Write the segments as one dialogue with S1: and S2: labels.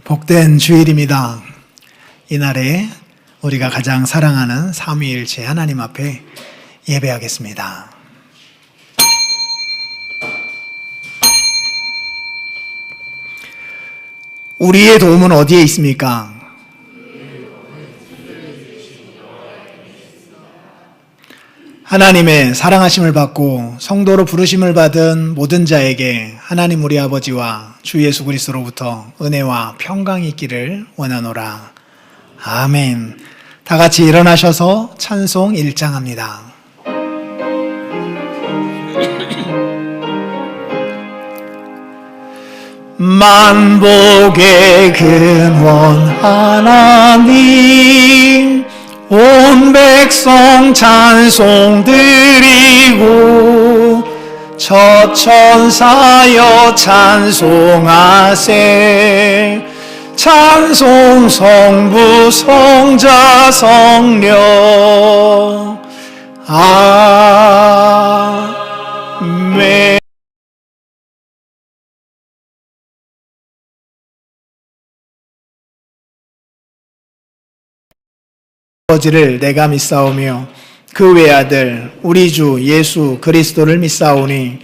S1: 복된 주일입니다. 이날에 우리가 가장 사랑하는 삼위일체 하나님 앞에 예배하겠습니다. 우리의 도움은 어디에 있습니까? 하나님의 사랑하심을 받고 성도로 부르심을 받은 모든 자에게 하나님 우리 아버지와 주 예수 그리스도로부터 은혜와 평강이 있기를 원하노라. 아멘. 다 같이 일어나셔서 찬송 1장합니다. 만복의 근원 하나님, 온 백성 찬송 드리고 첫 천사여 찬송하세. 찬송 성부 성자 성령. 아멘. 아버지를 내가 믿사오며 그 외아들 우리 주 예수 그리스도를 믿사오니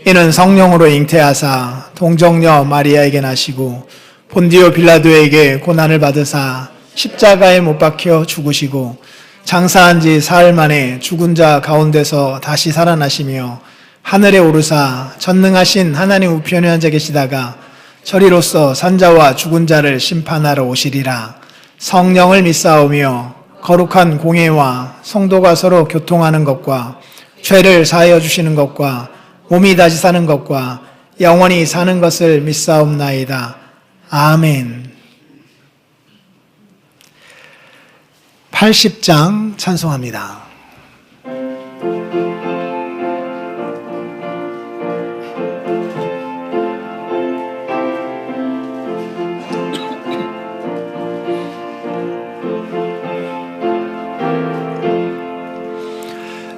S1: 이는 성령으로 잉태하사 동정녀 마리아에게 나시고 본디오 빌라도에게 고난을 받으사 십자가에 못 박혀 죽으시고 장사한 지 사흘 만에 죽은 자 가운데서 다시 살아나시며 하늘에 오르사 전능하신 하나님 우편에 앉아 계시다가 저리로서 산자와 죽은 자를 심판하러 오시리라. 성령을 믿사오며 거룩한 공예와 성도가 서로 교통하는 것과 죄를 사하여 주시는 것과 몸이 다시 사는 것과 영원히 사는 것을 믿사옵나이다. 아멘. 80장 찬송합니다.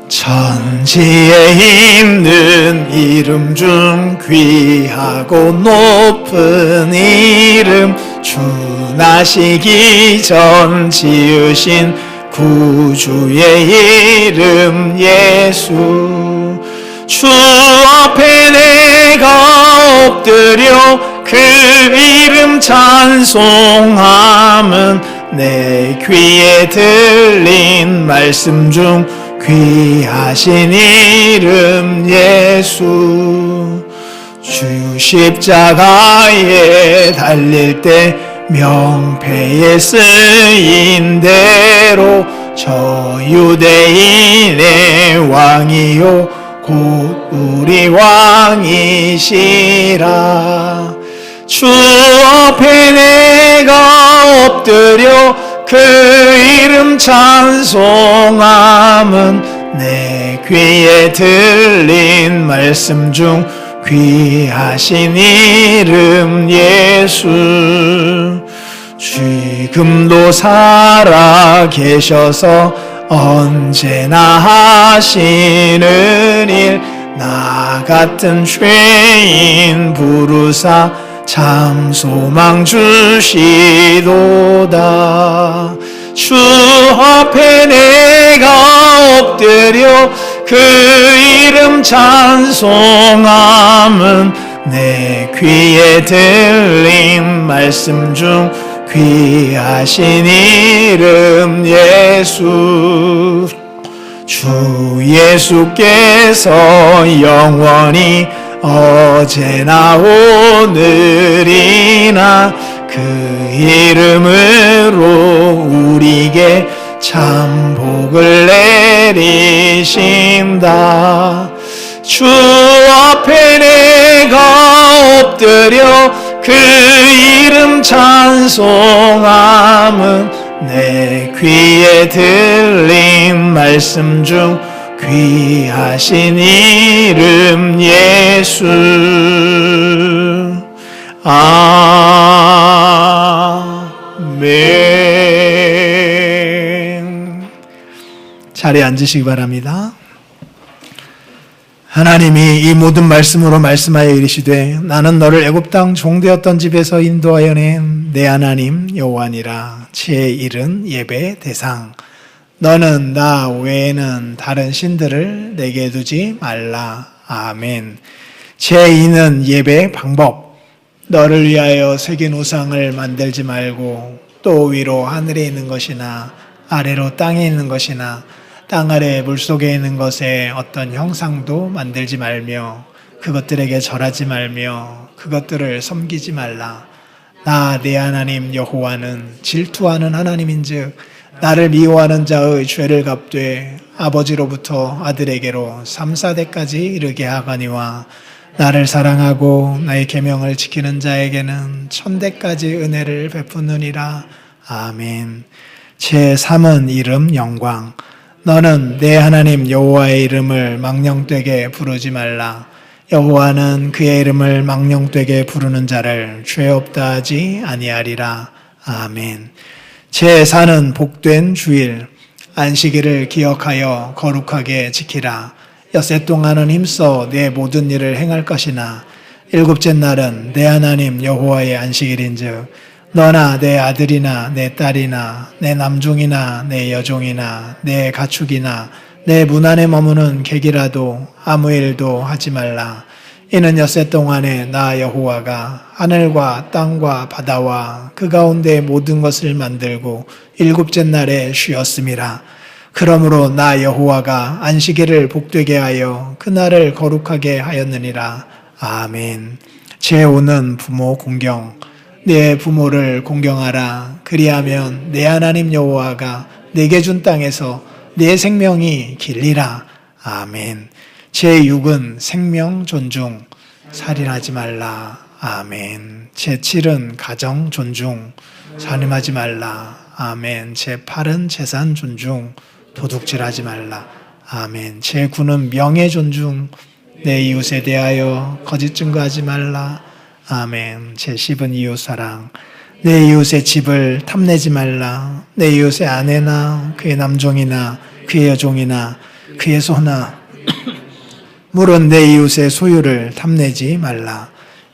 S1: 천지에 있는 이름 중 귀하고 높은 이름, 주 나시기 전 지으신 구주의 이름 예수. 주 앞에 내가 엎드려 그 이름 찬송함은 내 귀에 들린 말씀 중 귀하신 이름 예수. 주 십자가에 달릴 때 명패에 쓰인 대로 저 유대인의 왕이요 곧 우리 왕이시라. 주 앞에 내가 엎드려 그 이름 찬송함은 내 귀에 들린 말씀 중 귀하신 이름 예수. 지금도 살아 계셔서 언제나 하시는 일, 나 같은 죄인 부르사 참 소망 주시도다. 주 앞에 내가 엎드려 그 이름 찬송함은 내 귀에 들린 말씀 중 귀하신 이름 예수. 주 예수께서 영원히 어제나 오늘이나 그 이름으로 우리에게 참 복을 내리신다. 주 앞에 내가 엎드려 그 이름 찬송함은 내 귀에 들린 말씀 중 귀하신 이름 예수. 아멘. 자리에 앉으시기 바랍니다. 하나님이 이 모든 말씀으로 말씀하여 이르시되 나는 너를 애굽 땅 종되었던 집에서 인도하여 낸 내 하나님 여호와니라. 제1은 예배 대상. 너는 나 외에는 다른 신들을 내게 두지 말라. 아멘. 제2는 예배 방법. 너를 위하여 새긴 우상을 만들지 말고 또 위로 하늘에 있는 것이나 아래로 땅에 있는 것이나 땅 아래 물속에 있는 것에 어떤 형상도 만들지 말며 그것들에게 절하지 말며 그것들을 섬기지 말라. 나 내 하나님 여호와는 질투하는 하나님인즉 나를 미워하는 자의 죄를 갚되 아버지로부터 아들에게로 3, 4대까지 이르게 하거니와 나를 사랑하고 나의 계명을 지키는 자에게는 1000대까지 은혜를 베푸느니라. 아멘. 제3은 이름 영광. 너는 내 하나님 여호와의 이름을 망령되게 부르지 말라. 여호와는 그의 이름을 망령되게 부르는 자를 죄 없다 하지 아니하리라. 아멘. 제4는 복된 주일. 안식일을 기억하여 거룩하게 지키라. 엿새 동안은 힘써 내 모든 일을 행할 것이나 일곱째 날은 내 하나님 여호와의 안식일인즉 너나 내 아들이나 내 딸이나 내 남종이나 내 여종이나 내 가축이나 내 문 안에 머무는 객이라도 아무 일도 하지 말라. 이는 엿새 동안에 나 여호와가 하늘과 땅과 바다와 그 가운데 모든 것을 만들고 일곱째 날에 쉬었음이라. 그러므로 나 여호와가 안식일을 복되게 하여 그날을 거룩하게 하였느니라. 아멘. 제5는 부모 공경. 내 부모를 공경하라. 그리하면 내 하나님 여호와가 내게 준 땅에서 내 생명이 길리라. 아멘. 제6은 생명 존중. 살인하지 말라. 아멘. 제7은 가정 존중. 살인하지 말라. 아멘. 제8은 재산 존중. 도둑질하지 말라. 아멘. 제9는 명예 존중. 내 이웃에 대하여 거짓 증거하지 말라. 아멘. 제10은 이웃 사랑. 내 이웃의 집을 탐내지 말라. 내 이웃의 아내나 그의 남종이나 그의 여종이나 그의 소나 물은 내 이웃의 소유를 탐내지 말라.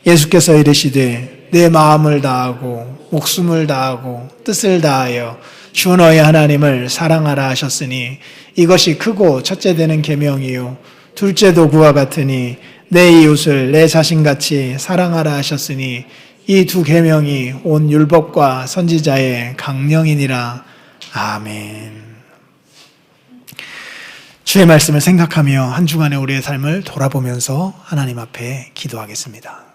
S1: 예수께서 이르시되 내 마음을 다하고 목숨을 다하고 뜻을 다하여 주 너희 하나님을 사랑하라 하셨으니 이것이 크고 첫째 되는 계명이요 둘째도 그와 같으니 내 이웃을 내 자신같이 사랑하라 하셨으니 이 두 계명이 온 율법과 선지자의 강령이니라. 아멘. 주의 말씀을 생각하며 한 주간의 우리의 삶을 돌아보면서 하나님 앞에 기도하겠습니다.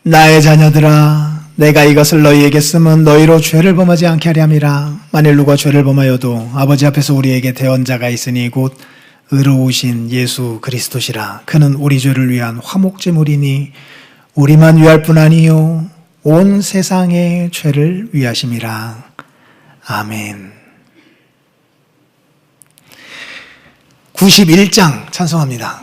S1: 나의 자녀들아, 내가 이것을 너희에게 쓰면 너희로 죄를 범하지 않게 하려 함이라. 만일 누가 죄를 범하여도 아버지 앞에서 우리에게 대언자가 있으니 곧 의로우신 예수 그리스도시라. 그는 우리 죄를 위한 화목제물이니 우리만 위할 뿐 아니요 온 세상의 죄를 위하심이라. 아멘. 91장 찬송합니다.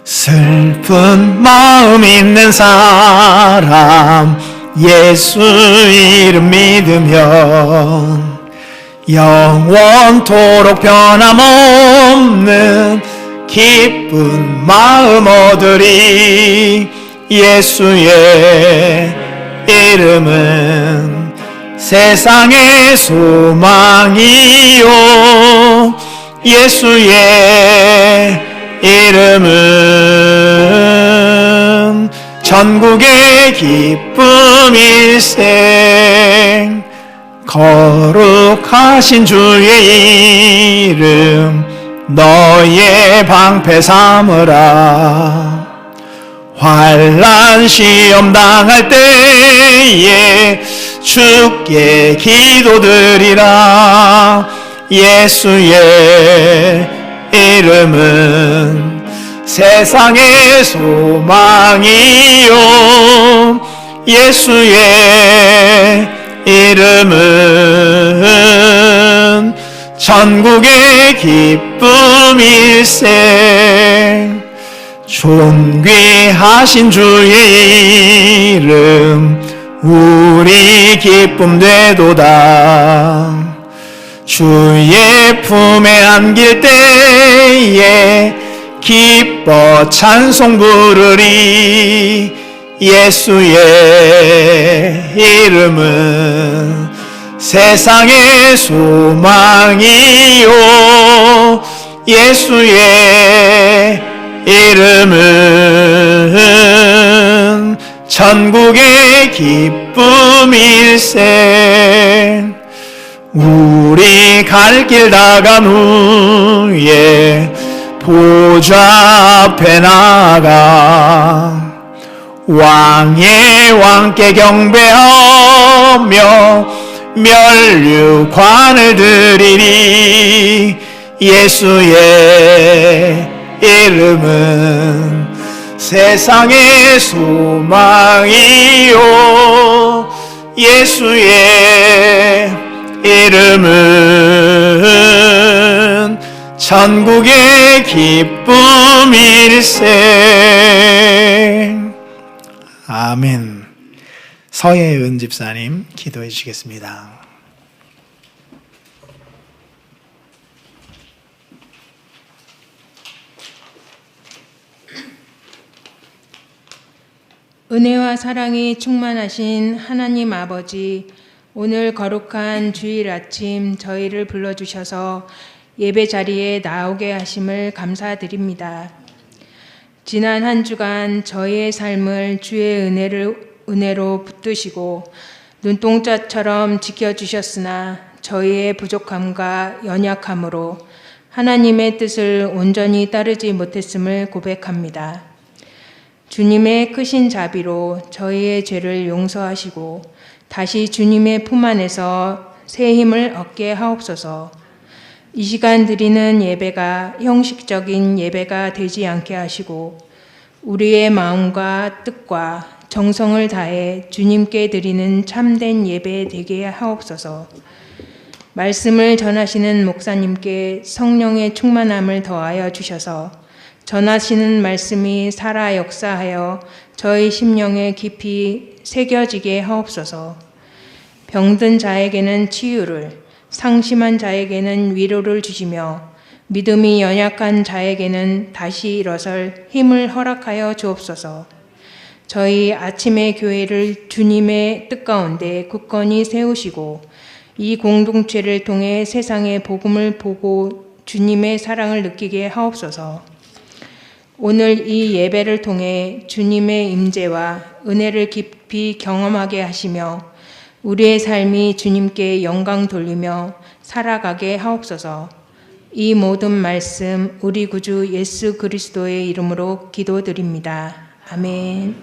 S1: 슬픈 마음 있는 사람 예수 이름 믿으면 영원토록 변함없는 기쁜 마음 얻으리. 예수의 이름은 세상의 소망이요 예수의 이름은 전국의 기쁨일세. 거룩하신 주의 이름 너의 방패 삼으라. 환난 시험 당할 때에 주께 기도드리라. 예수의 이름은 세상의 소망이요 예수의 이름은 전국의 기쁨일세. 존귀하신 주의 이름 우리 기쁨 되도다. 주의 품에 안길 때에 기뻐 찬송 부르리. 예수의 이름은 세상의 소망이요 예수의 이름은 천국의 기쁨일세. 우리 갈 길 다간 후에 보좌 앞에 나가 왕의 왕께 경배하며 면류관을 드리리. 예수의 이름은 세상의 소망이요 예수의 이름은 천국의 기쁨일세. 아멘. 서예은 집사님 기도해 주시겠습니다.
S2: 은혜와 사랑이 충만하신 하나님 아버지, 오늘 거룩한 주일 아침 저희를 불러주셔서 예배 자리에 나오게 하심을 감사드립니다. 지난 한 주간 저희의 삶을 주의 은혜로 붙드시고 눈동자처럼 지켜주셨으나 저희의 부족함과 연약함으로 하나님의 뜻을 온전히 따르지 못했음을 고백합니다. 주님의 크신 자비로 저희의 죄를 용서하시고 다시 주님의 품 안에서 새 힘을 얻게 하옵소서. 이 시간 드리는 예배가 형식적인 예배가 되지 않게 하시고 우리의 마음과 뜻과 정성을 다해 주님께 드리는 참된 예배 되게 하옵소서. 말씀을 전하시는 목사님께 성령의 충만함을 더하여 주셔서 전하시는 말씀이 살아 역사하여 저희 심령에 깊이 새겨지게 하옵소서. 병든 자에게는 치유를, 상심한 자에게는 위로를 주시며 믿음이 연약한 자에게는 다시 일어설 힘을 허락하여 주옵소서. 저희 아침의 교회를 주님의 뜻 가운데 굳건히 세우시고 이 공동체를 통해 세상의 복음을 보고 주님의 사랑을 느끼게 하옵소서. 오늘 이 예배를 통해 주님의 임재와 은혜를 깊이 경험하게 하시며 우리의 삶이 주님께 영광 돌리며 살아가게 하옵소서. 이 모든 말씀 우리 구주 예수 그리스도의 이름으로 기도드립니다. 아멘.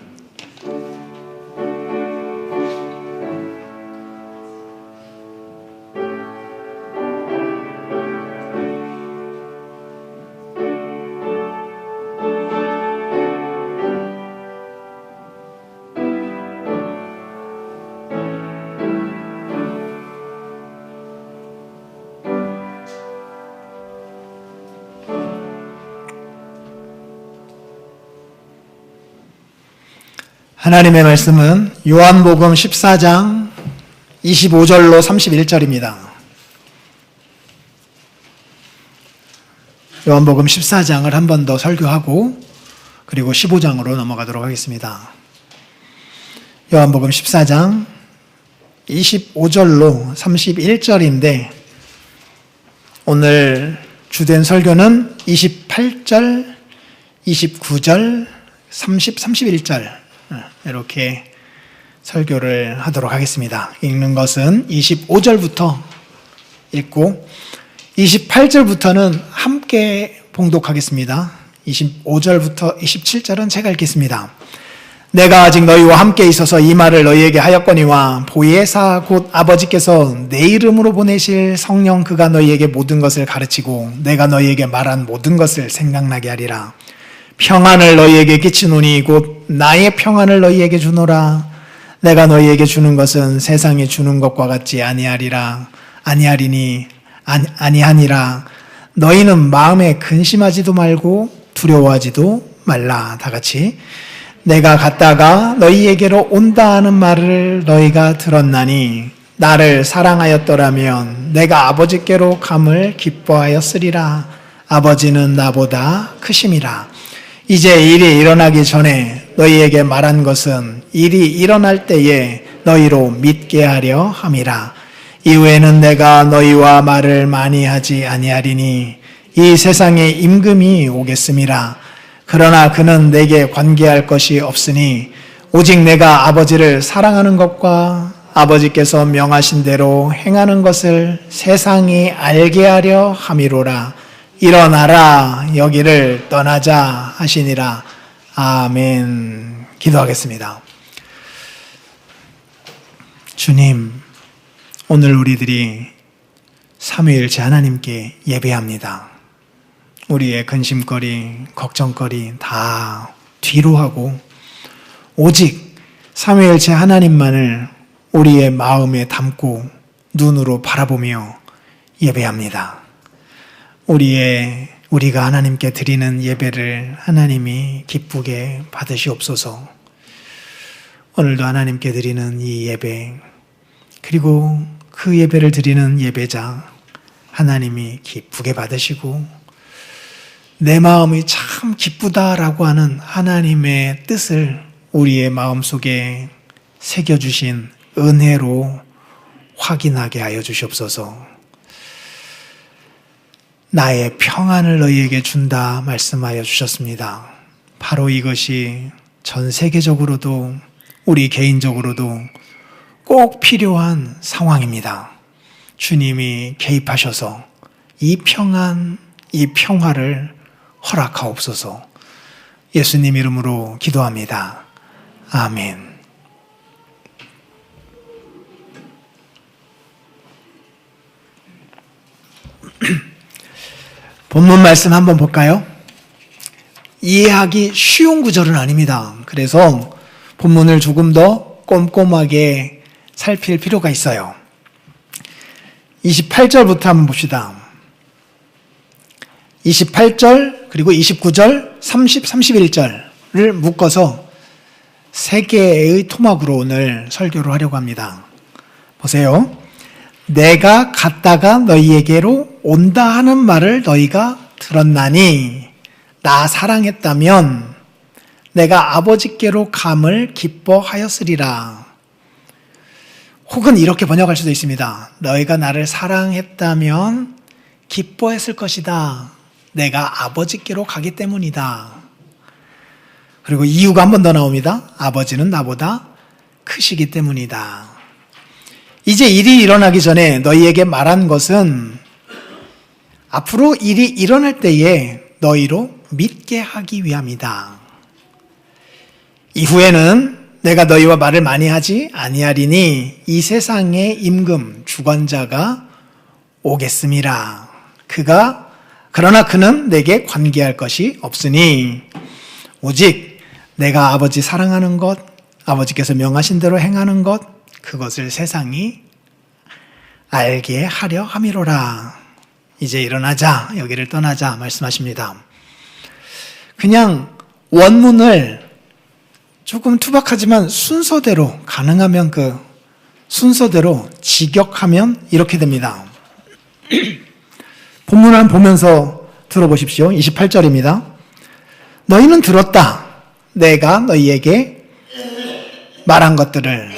S1: 하나님의 말씀은 요한복음 14장 25절로 31절입니다. 요한복음 14장을 한 번 더 설교하고 그리고 15장으로 넘어가도록 하겠습니다. 요한복음 14장 25절로 31절인데 오늘 주된 설교는 28절, 29절, 30, 31절 이렇게 설교를 하도록 하겠습니다. 읽는 것은 25절부터 읽고 28절부터는 함께 봉독하겠습니다. 25절부터 27절은 제가 읽겠습니다. 내가 아직 너희와 함께 있어서 이 말을 너희에게 하였거니와 보혜사 곧 아버지께서 내 이름으로 보내실 성령 그가 너희에게 모든 것을 가르치고 내가 너희에게 말한 모든 것을 생각나게 하리라. 평안을 너희에게 끼치노니 곧 나의 평안을 너희에게 주노라. 내가 너희에게 주는 것은 세상에 주는 것과 같지 아니하니라. 너희는 마음에 근심하지도 말고 두려워하지도 말라. 다 같이 내가 갔다가 너희에게로 온다 하는 말을 너희가 들었나니 나를 사랑하였더라면 내가 아버지께로 감을 기뻐하였으리라. 아버지는 나보다 크심이라. 이제 일이 일어나기 전에 너희에게 말한 것은 일이 일어날 때에 너희로 믿게 하려 함이라. 이후에는 내가 너희와 말을 많이 하지 아니하리니 이 세상에 임금이 오겠음이라. 그러나 그는 내게 관계할 것이 없으니 오직 내가 아버지를 사랑하는 것과 아버지께서 명하신 대로 행하는 것을 세상이 알게 하려 함이로라. 일어나라 여기를 떠나자 하시니라. 아멘. 기도하겠습니다. 주님, 오늘 우리들이 삼위일체 하나님께 예배합니다. 우리의 근심거리, 걱정거리 다 뒤로 하고 오직 삼위일체 하나님만을 우리의 마음에 담고 눈으로 바라보며 예배합니다. 우리가 하나님께 드리는 예배를 하나님이 기쁘게 받으시옵소서. 오늘도 하나님께 드리는 이 예배, 그리고 그 예배를 드리는 예배자 하나님이 기쁘게 받으시고 내 마음이 참 기쁘다라고 하는 하나님의 뜻을 우리의 마음속에 새겨주신 은혜로 확인하게 하여 주시옵소서. 나의 평안을 너희에게 준다 말씀하여 주셨습니다. 바로 이것이 전 세계적으로도 우리 개인적으로도 꼭 필요한 상황입니다. 주님이 개입하셔서 이 평안, 이 평화를 허락하옵소서. 예수님 이름으로 기도합니다. 아멘. 본문 말씀 한번 볼까요? 이해하기 쉬운 구절은 아닙니다. 그래서 본문을 조금 더 꼼꼼하게 살필 필요가 있어요. 28절부터 한번 봅시다. 28절 그리고 29절, 30, 31절을 묶어서 세 개의 토막으로 오늘 설교를 하려고 합니다. 보세요. 내가 갔다가 너희에게로 온다 하는 말을 너희가 들었나니 나 사랑했다면 내가 아버지께로 감을 기뻐하였으리라. 혹은 이렇게 번역할 수도 있습니다. 너희가 나를 사랑했다면 기뻐했을 것이다. 내가 아버지께로 가기 때문이다. 그리고 이유가 한 번 더 나옵니다. 아버지는 나보다 크시기 때문이다. 이제 일이 일어나기 전에 너희에게 말한 것은 앞으로 일이 일어날 때에 너희로 믿게 하기 위함이다. 이후에는 내가 너희와 말을 많이 하지 아니하리니 이 세상의 임금 주관자가 오겠음이라. 그러나 그는 내게 관계할 것이 없으니 오직 내가 아버지 사랑하는 것, 아버지께서 명하신 대로 행하는 것, 그것을 세상이 알게 하려 함이로라. 이제 일어나자, 여기를 떠나자 말씀하십니다. 그냥 원문을 조금 투박하지만 순서대로, 가능하면 그 순서대로 직역하면 이렇게 됩니다. 본문을 보면서 들어보십시오. 28절입니다. 너희는 들었다. 내가 너희에게 말한 것들을.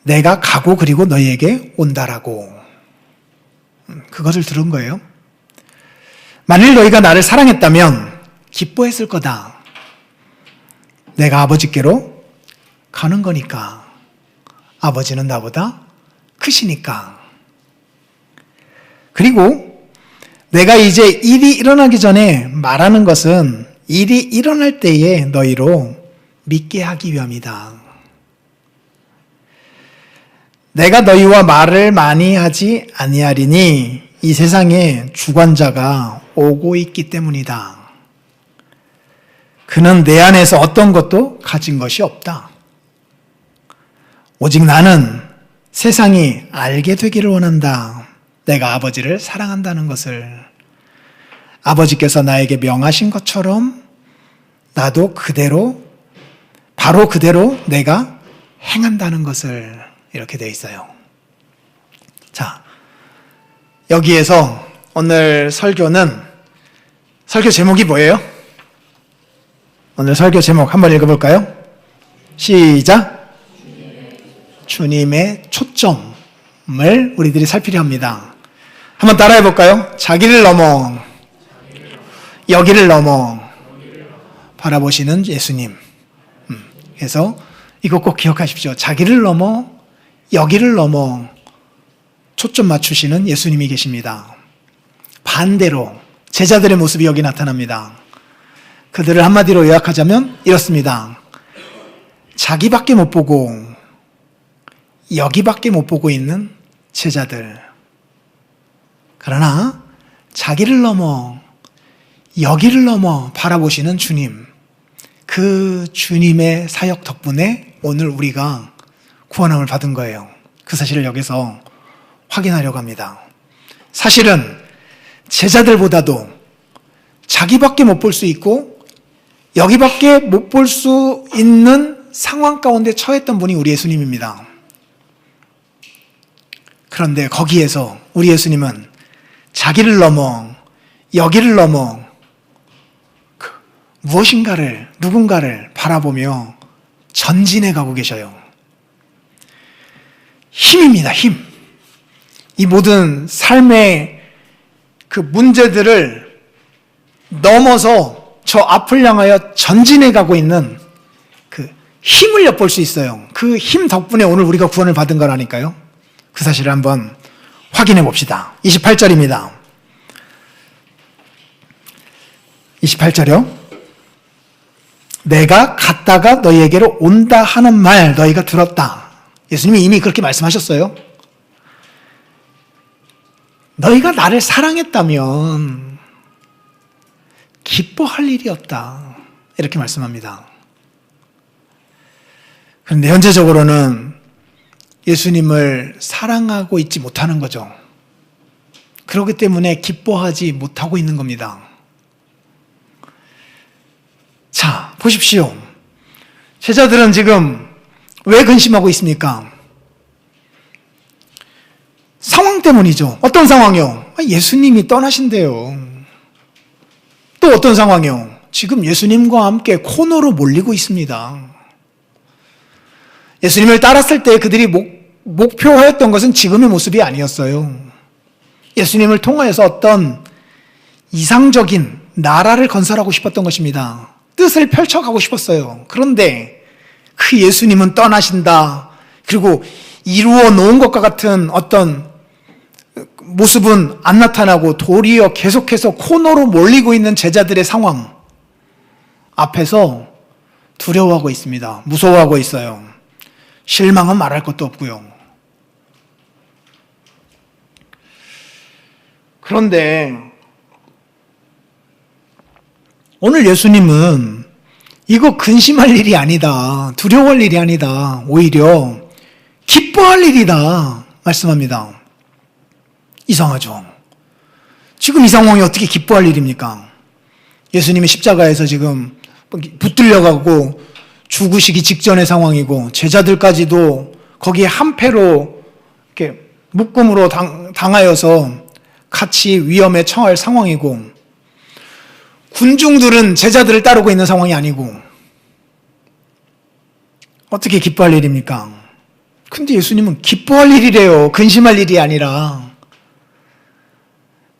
S1: 내가 가고 그리고 너희에게 온다라고. 그것을 들은 거예요. 만일 너희가 나를 사랑했다면 기뻐했을 거다. 내가 아버지께로 가는 거니까. 아버지는 나보다 크시니까. 그리고 내가 이제 일이 일어나기 전에 말하는 것은 일이 일어날 때에 너희로 믿게 하기 위함이다. 내가 너희와 말을 많이 하지 아니하리니 이 세상에 주관자가 오고 있기 때문이다. 그는 내 안에서 어떤 것도 가진 것이 없다. 오직 나는 세상이 알게 되기를 원한다. 내가 아버지를 사랑한다는 것을. 아버지께서 나에게 명하신 것처럼 나도 그대로, 바로 그대로 내가 행한다는 것을. 이렇게 되어 있어요. 자, 여기에서 오늘 설교 제목이 뭐예요? 오늘 설교 제목 한번 읽어볼까요? 시작! 주님의 초점을 우리들이 살피려 합니다. 한번 따라해볼까요? 자기를 넘어, 여기를 넘어 바라보시는 예수님. 그래서 이거 꼭 기억하십시오. 자기를 넘어, 여기를 넘어 초점 맞추시는 예수님이 계십니다. 반대로 제자들의 모습이 여기 나타납니다. 그들을 한마디로 요약하자면 이렇습니다. 자기밖에 못 보고 여기밖에 못 보고 있는 제자들. 그러나 자기를 넘어 여기를 넘어 바라보시는 주님. 그 주님의 사역 덕분에 오늘 우리가 구원함을 받은 거예요. 그 사실을 여기서 확인하려고 합니다. 사실은 제자들보다도 자기밖에 못 볼 수 있고 여기밖에 못 볼 수 있는 상황 가운데 처했던 분이 우리 예수님입니다. 그런데 거기에서 우리 예수님은 자기를 넘어 여기를 넘어 무엇인가를, 누군가를 바라보며 전진해 가고 계셔요. 힘입니다, 힘. 이 모든 삶의 그 문제들을 넘어서 저 앞을 향하여 전진해 가고 있는 그 힘을 엿볼 수 있어요. 그 힘 덕분에 오늘 우리가 구원을 받은 거라니까요. 그 사실을 한번 확인해 봅시다. 28절입니다. 28절이요. 내가 갔다가 너희에게로 온다 하는 말 너희가 들었다. 예수님이 이미 그렇게 말씀하셨어요. 너희가 나를 사랑했다면 기뻐할 일이 없다. 이렇게 말씀합니다. 그런데 현재적으로는 예수님을 사랑하고 있지 못하는 거죠. 그렇기 때문에 기뻐하지 못하고 있는 겁니다. 자, 보십시오. 제자들은 지금 왜 근심하고 있습니까? 상황 때문이죠. 어떤 상황이요? 예수님이 떠나신대요. 또 어떤 상황이요? 지금 예수님과 함께 코너로 몰리고 있습니다. 예수님을 따랐을 때 그들이 목표하였던 것은 지금의 모습이 아니었어요. 예수님을 통하여서 어떤 이상적인 나라를 건설하고 싶었던 것입니다. 뜻을 펼쳐가고 싶었어요. 그런데 그 예수님은 떠나신다. 그리고 이루어 놓은 것과 같은 어떤 모습은 안 나타나고 도리어 계속해서 코너로 몰리고 있는 제자들의 상황 앞에서 두려워하고 있습니다. 무서워하고 있어요. 실망은 말할 것도 없고요. 그런데 오늘 예수님은 이거 근심할 일이 아니다. 두려워할 일이 아니다. 오히려 기뻐할 일이다. 말씀합니다. 이상하죠? 지금 이 상황이 어떻게 기뻐할 일입니까? 예수님이 십자가에서 지금 붙들려가고 죽으시기 직전의 상황이고 제자들까지도 거기에 한패로 이렇게 묶음으로 당하여서 같이 위험에 처할 상황이고 군중들은 제자들을 따르고 있는 상황이 아니고 어떻게 기뻐할 일입니까? 근데 예수님은 기뻐할 일이래요. 근심할 일이 아니라.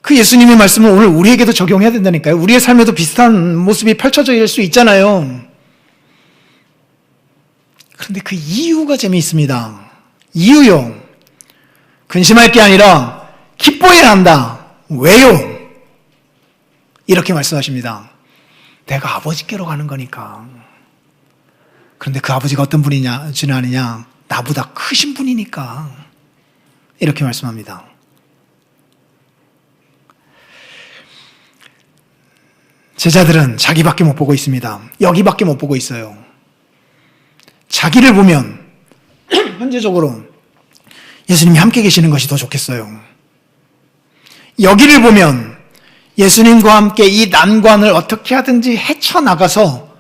S1: 그 예수님의 말씀을 오늘 우리에게도 적용해야 된다니까요. 우리의 삶에도 비슷한 모습이 펼쳐질 수 있잖아요. 그런데 그 이유가 재미있습니다. 이유요. 근심할 게 아니라 기뻐해야 한다. 왜요? 이렇게 말씀하십니다. 내가 아버지께로 가는 거니까. 그런데 그 아버지가 어떤 분이냐, 아느냐? 나보다 크신 분이니까. 이렇게 말씀합니다. 제자들은 자기밖에 못 보고 있습니다. 여기밖에 못 보고 있어요. 자기를 보면 현재적으로 예수님이 함께 계시는 것이 더 좋겠어요. 여기를 보면 예수님과 함께 이 난관을 어떻게 하든지 헤쳐나가서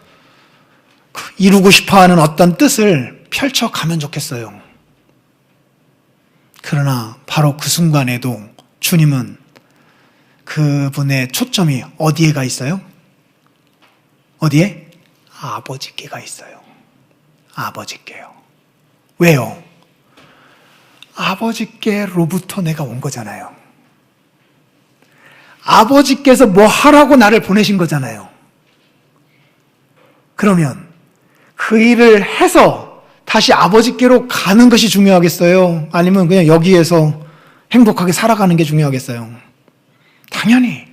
S1: 이루고 싶어하는 어떤 뜻을 펼쳐가면 좋겠어요. 그러나 바로 그 순간에도 주님은 그분의 초점이 어디에 가 있어요? 어디에? 아버지께 가 있어요. 아버지께요. 왜요? 아버지께로부터 내가 온 거잖아요. 아버지께서 뭐 하라고 나를 보내신 거잖아요. 그러면 그 일을 해서 다시 아버지께로 가는 것이 중요하겠어요? 아니면 그냥 여기에서 행복하게 살아가는 게 중요하겠어요? 당연히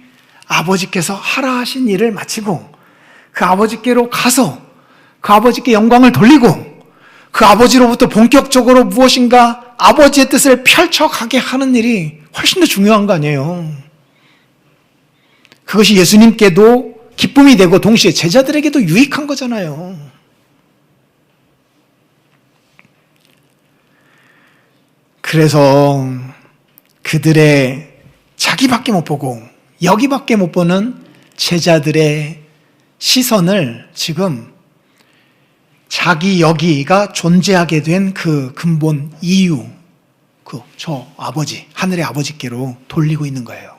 S1: 아버지께서 하라 하신 일을 마치고 그 아버지께로 가서 그 아버지께 영광을 돌리고 그 아버지로부터 본격적으로 무엇인가 아버지의 뜻을 펼쳐가게 하는 일이 훨씬 더 중요한 거 아니에요. 그것이 예수님께도 기쁨이 되고 동시에 제자들에게도 유익한 거잖아요. 그래서 그들의 자기밖에 못 보고 여기밖에 못 보는 제자들의 시선을 지금 자기 여기가 존재하게 된 그 근본 이유, 저 아버지, 하늘의 아버지께로 돌리고 있는 거예요.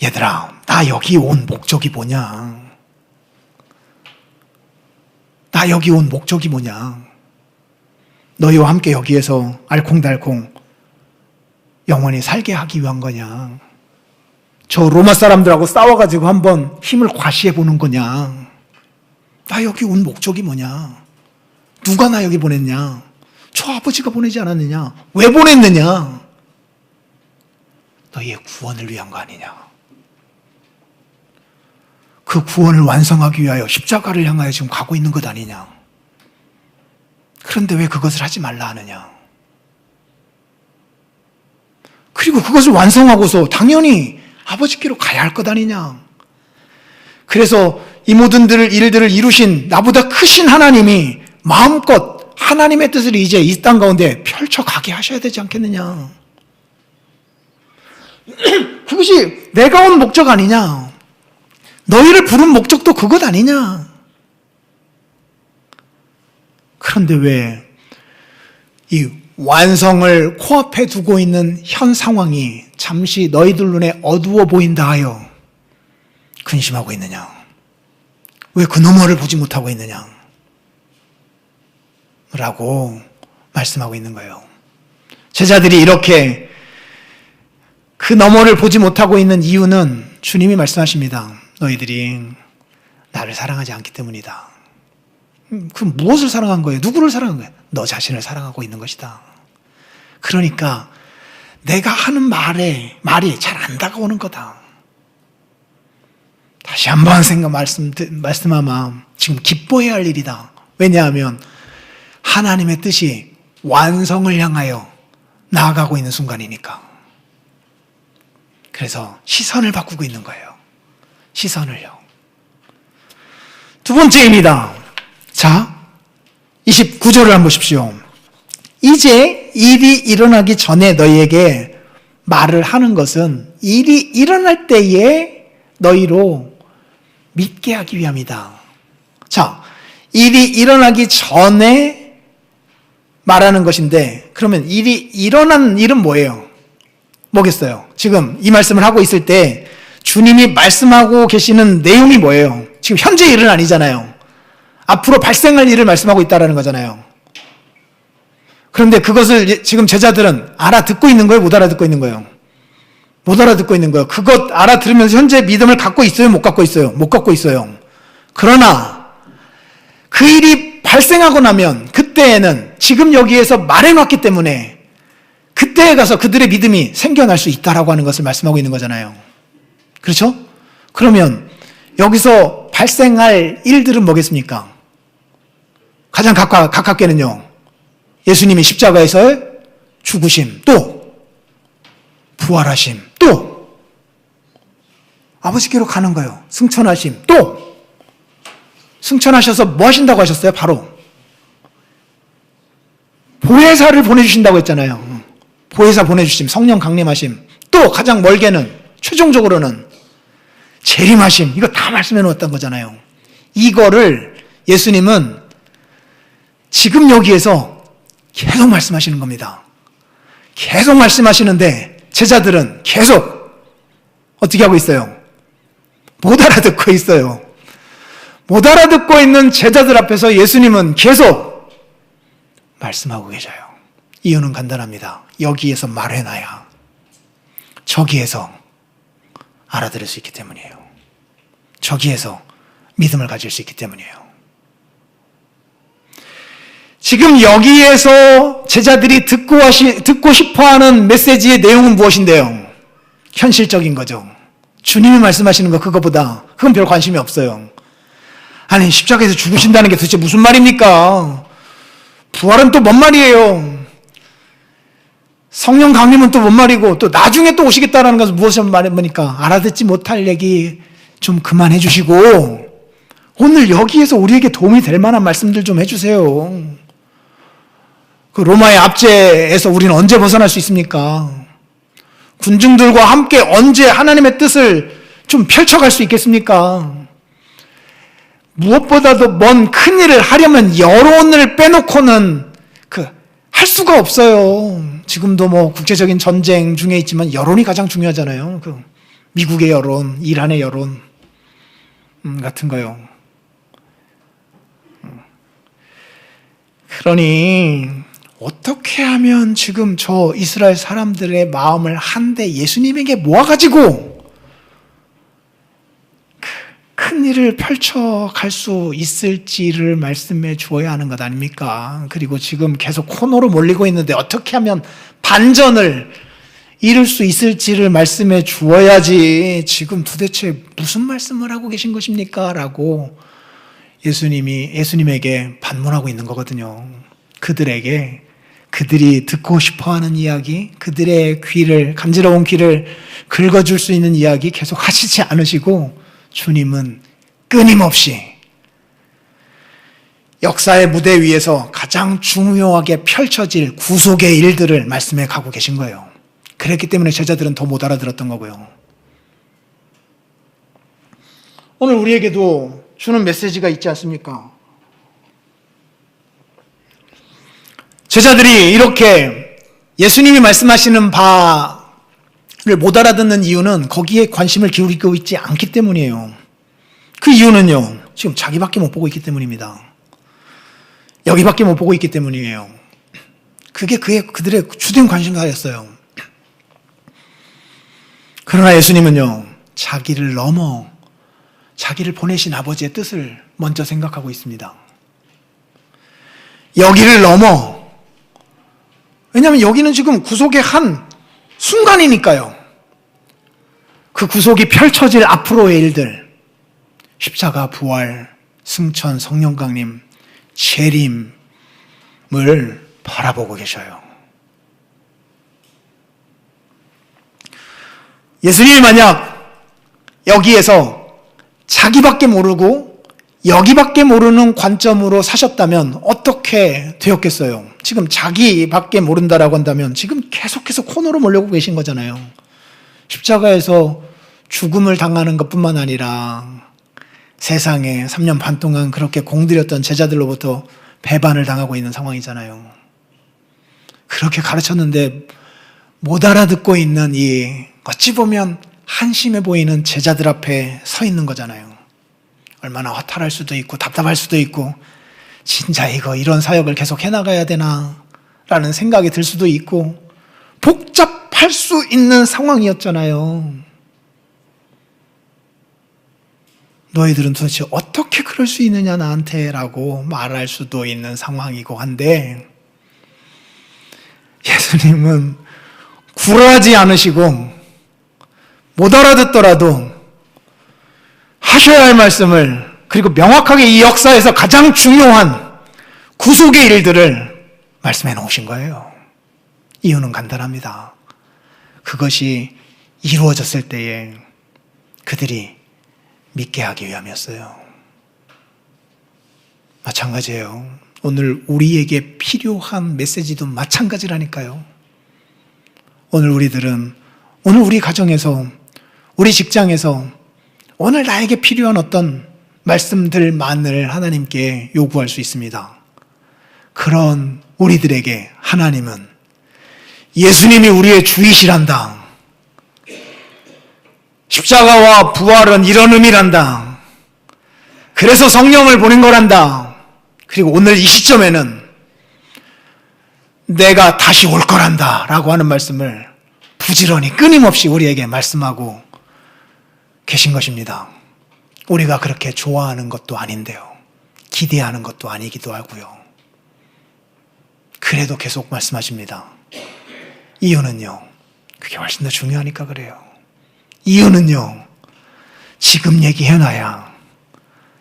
S1: 얘들아, 나 여기 온 목적이 뭐냐? 나 여기 온 목적이 뭐냐? 너희와 함께 여기에서 알콩달콩 영원히 살게 하기 위한 거냐? 저 로마 사람들하고 싸워가지고 한번 힘을 과시해 보는 거냐? 나 여기 온 목적이 뭐냐? 누가 나 여기 보냈냐? 저 아버지가 보내지 않았느냐? 왜 보냈느냐? 너희의 구원을 위한 거 아니냐? 그 구원을 완성하기 위하여 십자가를 향하여 지금 가고 있는 것 아니냐? 그런데 왜 그것을 하지 말라 하느냐? 그리고 그것을 완성하고서 당연히 아버지께로 가야 할 것 아니냐? 그래서 이 모든 일들을 이루신 나보다 크신 하나님이 마음껏 하나님의 뜻을 이제 이 땅 가운데 펼쳐가게 하셔야 되지 않겠느냐? 그것이 내가 온 목적 아니냐? 너희를 부른 목적도 그것 아니냐? 그런데 왜 이 완성을 코앞에 두고 있는 현 상황이 잠시 너희들 눈에 어두워 보인다 하여 근심하고 있느냐? 왜 그 너머를 보지 못하고 있느냐? 라고 말씀하고 있는 거예요. 제자들이 이렇게 그 너머를 보지 못하고 있는 이유는 주님이 말씀하십니다. 너희들이 나를 사랑하지 않기 때문이다. 그럼 무엇을 사랑한 거예요? 누구를 사랑한 거예요? 너 자신을 사랑하고 있는 것이다. 그러니까 내가 하는 말이 잘 안 다가오는 거다. 다시 한번 말씀하마 지금 기뻐해야 할 일이다. 왜냐하면 하나님의 뜻이 완성을 향하여 나아가고 있는 순간이니까. 그래서 시선을 바꾸고 있는 거예요. 시선을요. 두 번째입니다. 자, 29절을 한번 보십시오. 이제 일이 일어나기 전에 너희에게 말을 하는 것은 일이 일어날 때에 너희로 믿게 하기 위함이다. 자, 일이 일어나기 전에 말하는 것인데, 그러면 일이 일어난 일은 뭐예요? 뭐겠어요? 지금 이 말씀을 하고 있을 때 주님이 말씀하고 계시는 내용이 뭐예요? 지금 현재 일은 아니잖아요. 앞으로 발생할 일을 말씀하고 있다는 거잖아요. 그런데 그것을 지금 제자들은 알아듣고 있는 거예요? 못 알아듣고 있는 거예요? 못 알아듣고 있는 거예요. 그것 알아들으면서 현재 믿음을 갖고 있어요? 못 갖고 있어요? 못 갖고 있어요. 그러나 그 일이 발생하고 나면 그때에는 지금 여기에서 말해놨기 때문에 그때에 가서 그들의 믿음이 생겨날 수 있다라고 하는 것을 말씀하고 있는 거잖아요. 그렇죠? 그러면 여기서 발생할 일들은 뭐겠습니까? 가장 가깝게는요, 예수님이 십자가에서 죽으심, 또 부활하심, 또 아버지께로 가는 거예요. 승천하심, 또 승천하셔서 뭐 하신다고 하셨어요? 바로 보혜사를 보내주신다고 했잖아요. 보혜사 보내주심, 성령 강림하심, 또 가장 멀게는 최종적으로는 재림하심, 이거 다 말씀해 놓았던 거잖아요. 이거를 예수님은 지금 여기에서 계속 말씀하시는 겁니다. 계속 말씀하시는데 제자들은 계속 어떻게 하고 있어요? 못 알아듣고 있어요. 못 알아듣고 있는 제자들 앞에서 예수님은 계속 말씀하고 계셔요. 이유는 간단합니다. 여기에서 말해놔야 저기에서 알아들을 수 있기 때문이에요. 저기에서 믿음을 가질 수 있기 때문이에요. 지금 여기에서 제자들이 듣고 싶어하는 메시지의 내용은 무엇인데요? 현실적인 거죠. 주님이 말씀하시는 거 그거보다 그건 별 관심이 없어요. 아니, 십자가에서 죽으신다는 게 도대체 무슨 말입니까? 부활은 또 뭔 말이에요? 성령 강림은 또 뭔 말이고, 또 나중에 또 오시겠다라는 것은 무엇이 말입니까? 알아듣지 못할 얘기 좀 그만해 주시고, 오늘 여기에서 우리에게 도움이 될 만한 말씀들 좀 해주세요. 그 로마의 압제에서 우리는 언제 벗어날 수 있습니까? 군중들과 함께 언제 하나님의 뜻을 좀 펼쳐갈 수 있겠습니까? 무엇보다도 먼 큰 일을 하려면 여론을 빼놓고는 할 수가 없어요. 지금도 뭐 국제적인 전쟁 중에 있지만 여론이 가장 중요하잖아요. 미국의 여론, 이란의 여론 같은 거요. 그러니 어떻게 하면 지금 저 이스라엘 사람들의 마음을 한데 예수님에게 모아가지고 큰 일을 펼쳐갈 수 있을지를 말씀해 주어야 하는 것 아닙니까? 그리고 지금 계속 코너로 몰리고 있는데 어떻게 하면 반전을 이룰 수 있을지를 말씀해 주어야지 지금 도대체 무슨 말씀을 하고 계신 것입니까? 라고 예수님에게 반문하고 있는 거거든요. 그들에게 그들이 듣고 싶어하는 이야기, 그들의 간지러운 귀를 긁어줄 수 있는 이야기 계속 하시지 않으시고 주님은 끊임없이 역사의 무대 위에서 가장 중요하게 펼쳐질 구속의 일들을 말씀해 가고 계신 거예요. 그랬기 때문에 제자들은 더 못 알아들었던 거고요. 오늘 우리에게도 주는 메시지가 있지 않습니까? 제자들이 이렇게 예수님이 말씀하시는 바를 못 알아듣는 이유는 거기에 관심을 기울이고 있지 않기 때문이에요. 그 이유는요, 지금 자기밖에 못 보고 있기 때문입니다. 여기밖에 못 보고 있기 때문이에요. 그게 그들의 주된 관심사였어요. 그러나 예수님은요, 자기를 넘어 자기를 보내신 아버지의 뜻을 먼저 생각하고 있습니다. 여기를 넘어, 왜냐하면 여기는 지금 구속의 한 순간이니까요. 그 구속이 펼쳐질 앞으로의 일들, 십자가, 부활, 승천, 성령 강림, 재림을 바라보고 계셔요. 예수님이 만약 여기에서 자기밖에 모르고 여기밖에 모르는 관점으로 사셨다면 어떻게 되었겠어요? 지금 자기밖에 모른다라고 한다면 지금 계속해서 코너로 몰려고 계신 거잖아요. 십자가에서 죽음을 당하는 것뿐만 아니라 세상에 3년 반 동안 그렇게 공들였던 제자들로부터 배반을 당하고 있는 상황이잖아요. 그렇게 가르쳤는데 못 알아듣고 있는 이 어찌 보면 한심해 보이는 제자들 앞에 서 있는 거잖아요. 얼마나 허탈할 수도 있고 답답할 수도 있고 진짜 이런 사역을 계속 해나가야 되나 라는 생각이 들 수도 있고 복잡할 수 있는 상황이었잖아요. 너희들은 도대체 어떻게 그럴 수 있느냐 나한테 라고 말할 수도 있는 상황이고 한데 예수님은 굴하지 않으시고 못 알아듣더라도 하셔야 할 말씀을 그리고 명확하게 이 역사에서 가장 중요한 구속의 일들을 말씀해 놓으신 거예요. 이유는 간단합니다. 그것이 이루어졌을 때에 그들이 믿게 하기 위함이었어요. 마찬가지예요. 오늘 우리에게 필요한 메시지도 마찬가지라니까요. 오늘 우리들은 오늘 우리 가정에서 우리 직장에서 오늘 나에게 필요한 어떤 말씀들만을 하나님께 요구할 수 있습니다. 그런 우리들에게 하나님은 예수님이 우리의 주이시란다. 십자가와 부활은 이런 의미란다. 그래서 성령을 보낸 거란다. 그리고 오늘 이 시점에는 내가 다시 올 거란다 라고 하는 말씀을 부지런히 끊임없이 우리에게 말씀하고 계신 것입니다. 우리가 그렇게 좋아하는 것도 아닌데요. 기대하는 것도 아니기도 하고요. 그래도 계속 말씀하십니다. 이유는요. 그게 훨씬 더 중요하니까 그래요. 이유는요. 지금 얘기해놔야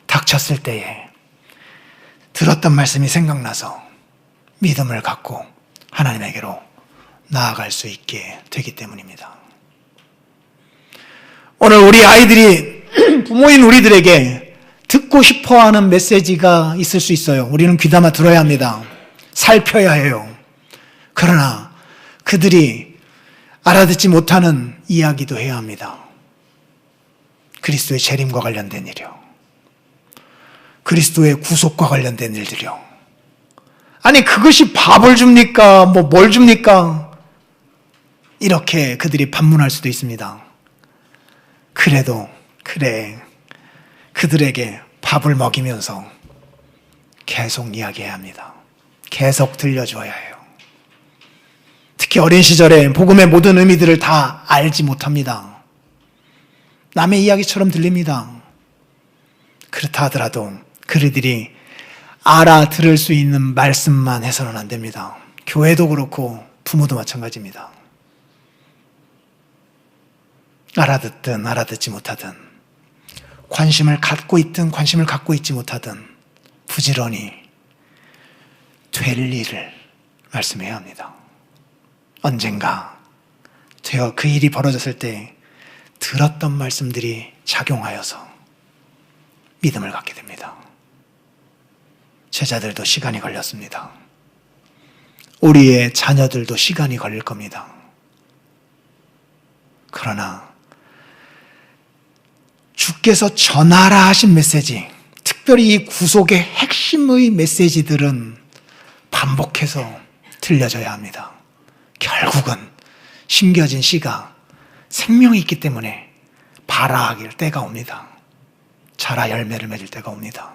S1: 닥쳤을 때에 들었던 말씀이 생각나서 믿음을 갖고 하나님에게로 나아갈 수 있게 되기 때문입니다. 오늘 우리 아이들이 부모인 우리들에게 듣고 싶어하는 메시지가 있을 수 있어요. 우리는 귀담아 들어야 합니다. 살펴야 해요. 그러나 그들이 알아듣지 못하는 이야기도 해야 합니다. 그리스도의 재림과 관련된 일이요. 그리스도의 구속과 관련된 일들이요. 아니 그것이 밥을 줍니까? 뭘 줍니까? 이렇게 그들이 반문할 수도 있습니다. 그래도 그래 그들에게 밥을 먹이면서 계속 이야기해야 합니다. 계속 들려줘야 해요. 특히 어린 시절에 복음의 모든 의미들을 다 알지 못합니다. 남의 이야기처럼 들립니다. 그렇다 하더라도 그들이 알아들을 수 있는 말씀만 해서는 안 됩니다. 교회도 그렇고 부모도 마찬가지입니다. 알아듣든 알아듣지 못하든 관심을 갖고 있든 관심을 갖고 있지 못하든 부지런히 될 일을 말씀해야 합니다. 언젠가 그 일이 벌어졌을 때 들었던 말씀들이 작용하여서 믿음을 갖게 됩니다. 제자들도 시간이 걸렸습니다. 우리의 자녀들도 시간이 걸릴 겁니다. 그러나 주께서 전하라 하신 메시지, 특별히 이 구속의 핵심의 메시지들은 반복해서 들려져야 합니다. 결국은 심겨진 씨가 생명이 있기 때문에 발아할 때가 옵니다. 자라 열매를 맺을 때가 옵니다.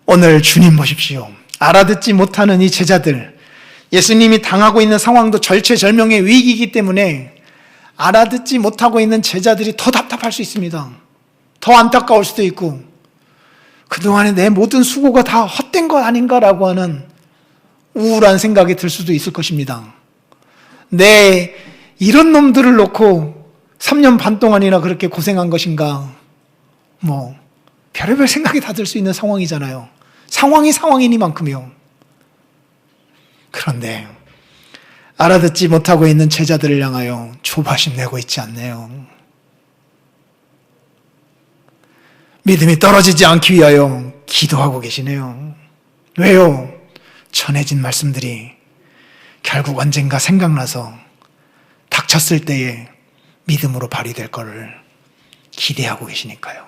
S1: 오늘 주님 보십시오. 알아듣지 못하는 이 제자들, 예수님이 당하고 있는 상황도 절체절명의 위기이기 때문에 알아듣지 못하고 있는 제자들이 더 답답할 수 있습니다. 더 안타까울 수도 있고 그동안에 내 모든 수고가 다 헛된 것 아닌가라고 하는 우울한 생각이 들 수도 있을 것입니다. 내 이런 놈들을 놓고 3년 반 동안이나 그렇게 고생한 것인가, 별의별 생각이 다 들 수 있는 상황이잖아요. 상황이 상황이니만큼요. 그런데 알아듣지 못하고 있는 제자들을 향하여 조바심 내고 있지 않네요. 믿음이 떨어지지 않기 위하여 기도하고 계시네요. 왜요? 전해진 말씀들이 결국 언젠가 생각나서 닥쳤을 때에 믿음으로 발휘될 것을 기대하고 계시니까요.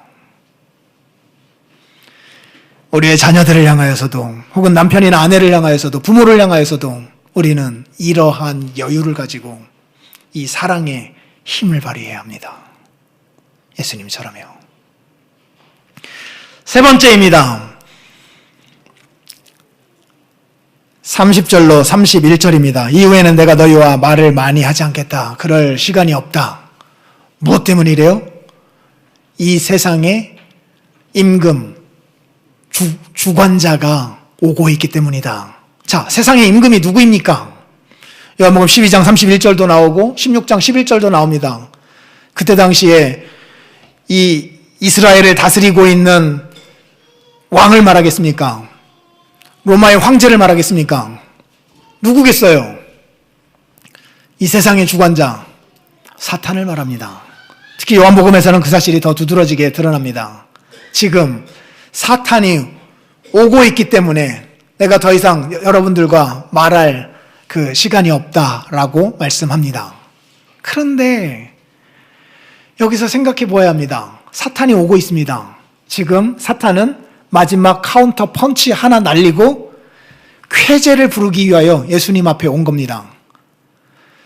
S1: 우리의 자녀들을 향하여서도 혹은 남편이나 아내를 향하여서도 부모를 향하여서도 우리는 이러한 여유를 가지고 이 사랑의 힘을 발휘해야 합니다. 예수님처럼요. 세 번째입니다. 30절로 31절입니다. 이후에는 내가 너희와 말을 많이 하지 않겠다. 그럴 시간이 없다. 무엇 때문이래요? 이 세상에 임금, 주관자가 오고 있기 때문이다. 자, 세상의 임금이 누구입니까? 요한복음 12장 31절도 나오고 16장 11절도 나옵니다. 그때 당시에 이 이스라엘을 다스리고 있는 왕을 말하겠습니까? 로마의 황제를 말하겠습니까? 누구겠어요? 이 세상의 주관자, 사탄을 말합니다. 특히 요한복음에서는 그 사실이 더 두드러지게 드러납니다. 지금 사탄이 오고 있기 때문에 내가 더 이상 여러분들과 말할 그 시간이 없다라고 말씀합니다. 그런데 여기서 생각해 보아야 합니다. 사탄이 오고 있습니다. 지금 사탄은 마지막 카운터 펀치 하나 날리고 쾌재를 부르기 위하여 예수님 앞에 온 겁니다.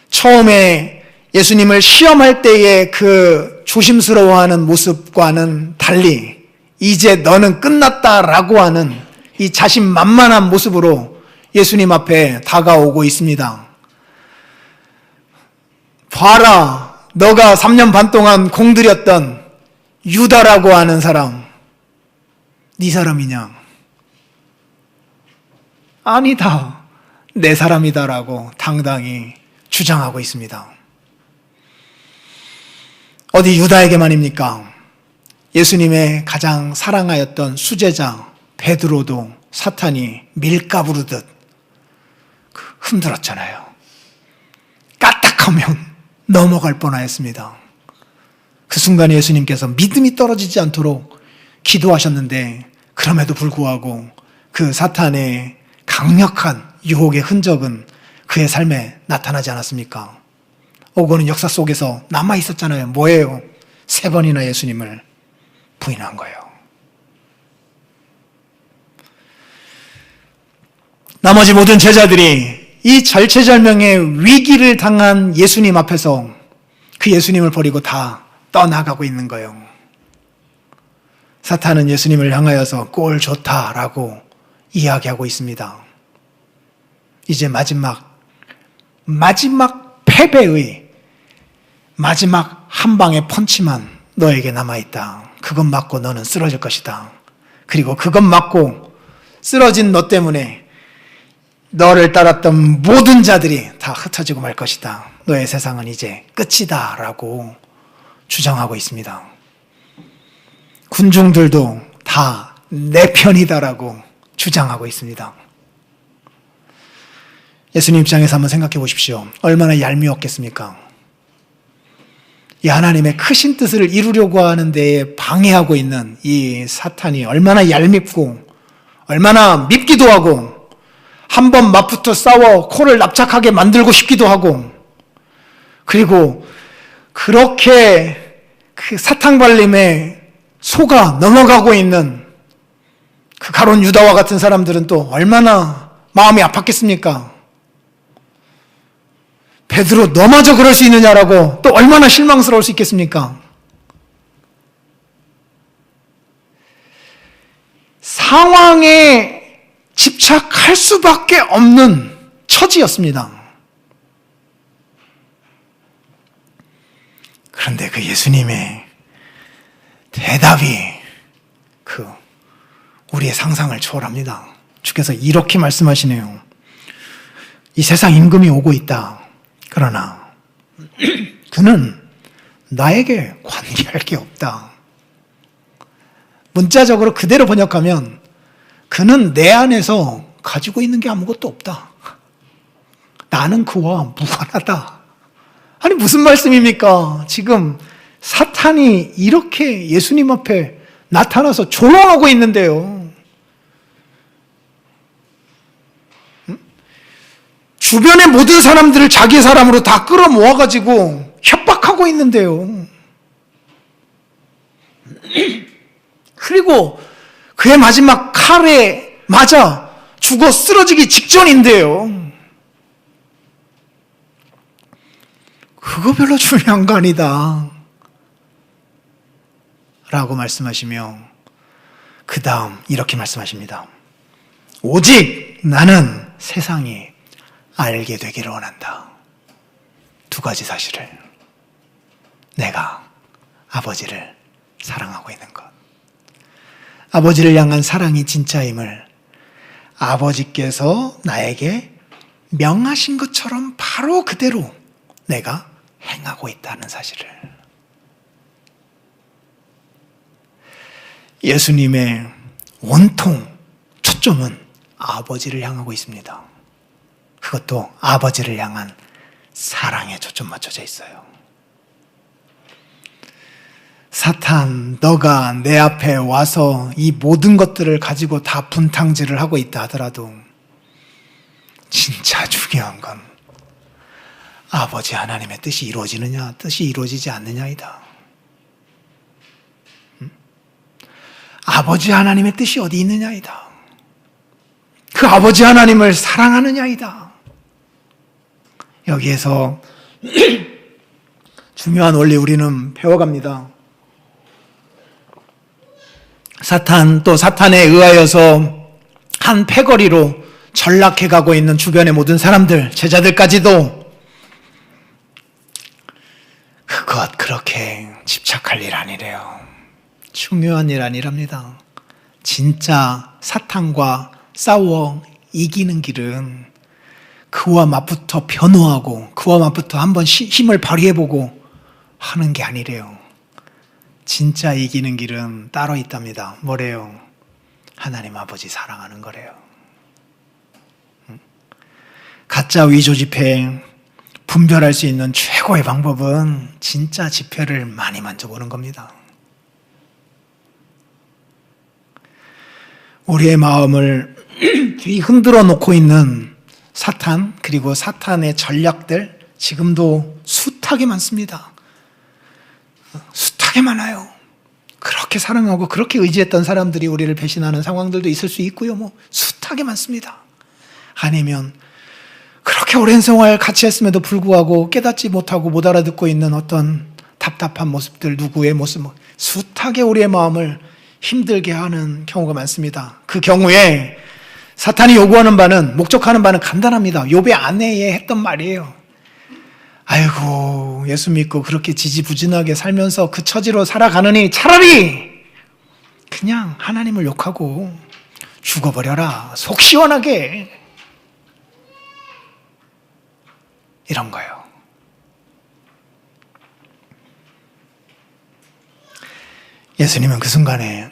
S1: 처음에 예수님을 시험할 때의 그 조심스러워하는 모습과는 달리 이제 너는 끝났다라고 하는 이 자신만만한 모습으로 예수님 앞에 다가오고 있습니다. 봐라, 너가 3년 반 동안 공들였던 유다라고 하는 사람, 네 사람이냐? 아니다, 내 사람이다라고 당당히 주장하고 있습니다. 어디 유다에게만입니까? 예수님의 가장 사랑하였던 수제자 베드로도 사탄이 밀가부르듯 흔들었잖아요. 까딱하면 넘어갈 뻔하였습니다. 그 순간 예수님께서 믿음이 떨어지지 않도록 기도하셨는데 그럼에도 불구하고 그 사탄의 강력한 유혹의 흔적은 그의 삶에 나타나지 않았습니까? 그거는 역사 속에서 남아 있었잖아요. 뭐예요? 3번이나 예수님을 부인한 거예요. 나머지 모든 제자들이 이 절체절명의 위기를 당한 예수님 앞에서 그 예수님을 버리고 다 떠나가고 있는 거예요. 사탄은 예수님을 향하여서 꼴 좋다라고 이야기하고 있습니다. 이제 마지막 패배의 마지막 한 방의 펀치만 너에게 남아있다. 그것 맞고 너는 쓰러질 것이다. 그리고 그것 맞고 쓰러진 너 때문에 너를 따랐던 모든 자들이 다 흩어지고 말 것이다. 너의 세상은 이제 끝이다 라고 주장하고 있습니다. 군중들도 다 내 편이다라고 주장하고 있습니다. 예수님 입장에서 한번 생각해 보십시오. 얼마나 얄미웠겠습니까? 이 하나님의 크신 뜻을 이루려고 하는 데에 방해하고 있는 이 사탄이 얼마나 얄밉고 얼마나 밉기도 하고 한 번 맞붙어 싸워 코를 납작하게 만들고 싶기도 하고 그리고 그렇게 그 사탕발림에 속아 넘어가고 있는 그 가론 유다와 같은 사람들은 또 얼마나 마음이 아팠겠습니까? 베드로 너마저 그럴 수 있느냐라고 또 얼마나 실망스러울 수 있겠습니까? 상황에 집착할 수밖에 없는 처지였습니다. 그런데 그 예수님의 대답이 우리의 상상을 초월합니다. 주께서 이렇게 말씀하시네요. 이 세상 임금이 오고 있다. 그러나 그는 나에게 관계할 게 없다. 문자적으로 그대로 번역하면 그는 내 안에서 가지고 있는 게 아무것도 없다. 나는 그와 무관하다. 아니 무슨 말씀입니까? 지금 사탄이 이렇게 예수님 앞에 나타나서 조롱하고 있는데요. 주변의 모든 사람들을 자기 사람으로 다 끌어모아가지고 협박하고 있는데요. 그리고 그의 마지막 칼에 맞아 죽어 쓰러지기 직전인데요. 그거 별로 중요한 거 아니다 라고 말씀하시며 그 다음 이렇게 말씀하십니다. 오직 나는 세상이 알게 되기를 원한다. 두 가지 사실을. 내가 아버지를 사랑하고 있는 것. 아버지를 향한 사랑이 진짜임을 아버지께서 나에게 명하신 것처럼 바로 그대로 내가 행하고 있다는 사실을. 예수님의 온통 초점은 아버지를 향하고 있습니다. 그것도 아버지를 향한 사랑에 초점 맞춰져 있어요. 사탄, 너가 내 앞에 와서 이 모든 것들을 가지고 다 분탕질을 하고 있다 하더라도 진짜 중요한 건 아버지 하나님의 뜻이 이루어지느냐, 뜻이 이루어지지 않느냐이다. 아버지 하나님의 뜻이 어디 있느냐이다. 그 아버지 하나님을 사랑하느냐이다. 여기에서 중요한 원리 우리는 배워갑니다. 사탄 또 사탄에 의하여서 한 패거리로 전락해가고 있는 주변의 모든 사람들, 제자들까지도 그것 그렇게 집착할 일 아니래요. 중요한 일 아니랍니다. 진짜 사탄과 싸워 이기는 길은 그와 맞붙어 변호하고 그와 맞붙어 한번 힘을 발휘해보고 하는 게 아니래요. 진짜 이기는 길은 따로 있답니다. 뭐래요? 하나님 아버지 사랑하는 거래요. 가짜 위조 지폐 분별할 수 있는 최고의 방법은 진짜 지폐를 많이 만져보는 겁니다. 우리의 마음을 뒤흔들어 놓고 있는 사탄, 그리고 사탄의 전략들 지금도 숱하게 많습니다. 숱하게 많아요. 그렇게 사랑하고 그렇게 의지했던 사람들이 우리를 배신하는 상황들도 있을 수 있고요. 숱하게 많습니다. 아니면 그렇게 오랜 생활 같이 했음에도 불구하고 깨닫지 못하고 못 알아듣고 있는 어떤 답답한 모습들, 누구의 모습, 숱하게 우리의 마음을 힘들게 하는 경우가 많습니다. 그 경우에 사탄이 요구하는 바는, 목적하는 바는 간단합니다. 욥의 아내에 했던 말이에요. 아이고, 예수 믿고 그렇게 지지부진하게 살면서 그 처지로 살아가느니 차라리 그냥 하나님을 욕하고 죽어버려라. 속 시원하게. 이런 거예요. 예수님은 그 순간에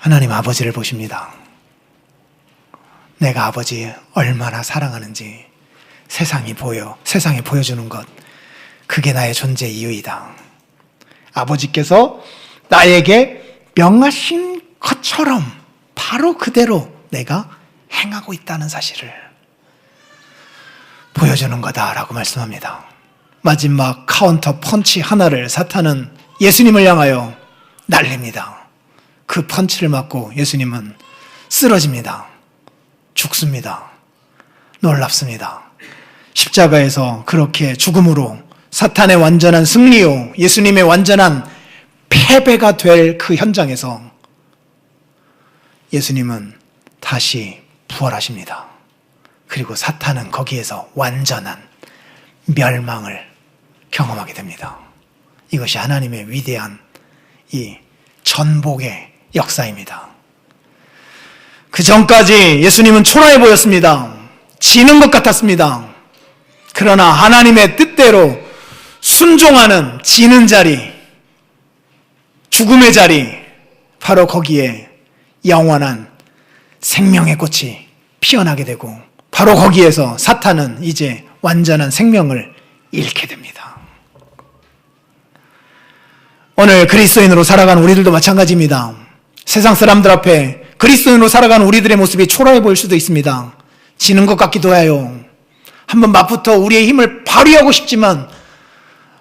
S1: 하나님 아버지를 보십니다. 내가 아버지 얼마나 사랑하는지 세상에 보여주는 것, 그게 나의 존재 이유이다. 아버지께서 나에게 명하신 것처럼 바로 그대로 내가 행하고 있다는 사실을 보여주는 거다라고 말씀합니다. 마지막 카운터 펀치 하나를 사탄은 예수님을 향하여 날립니다. 그 펀치를 맞고 예수님은 쓰러집니다. 죽습니다. 놀랍습니다. 십자가에서 그렇게 죽음으로 사탄의 완전한 승리요, 예수님의 완전한 패배가 될 그 현장에서 예수님은 다시 부활하십니다. 그리고 사탄은 거기에서 완전한 멸망을 경험하게 됩니다. 이것이 하나님의 위대한 이 전복의 역사입니다. 그 전까지 예수님은 초라해 보였습니다. 지는 것 같았습니다. 그러나 하나님의 뜻대로 순종하는 지는 자리, 죽음의 자리, 바로 거기에 영원한 생명의 꽃이 피어나게 되고 바로 거기에서 사탄은 이제 완전한 생명을 잃게 됩니다. 오늘 그리스도인으로 살아가는 우리들도 마찬가지입니다. 세상 사람들 앞에 그리스도인으로 살아가는 우리들의 모습이 초라해 보일 수도 있습니다. 지는 것 같기도 해요. 한번 맞붙어 우리의 힘을 발휘하고 싶지만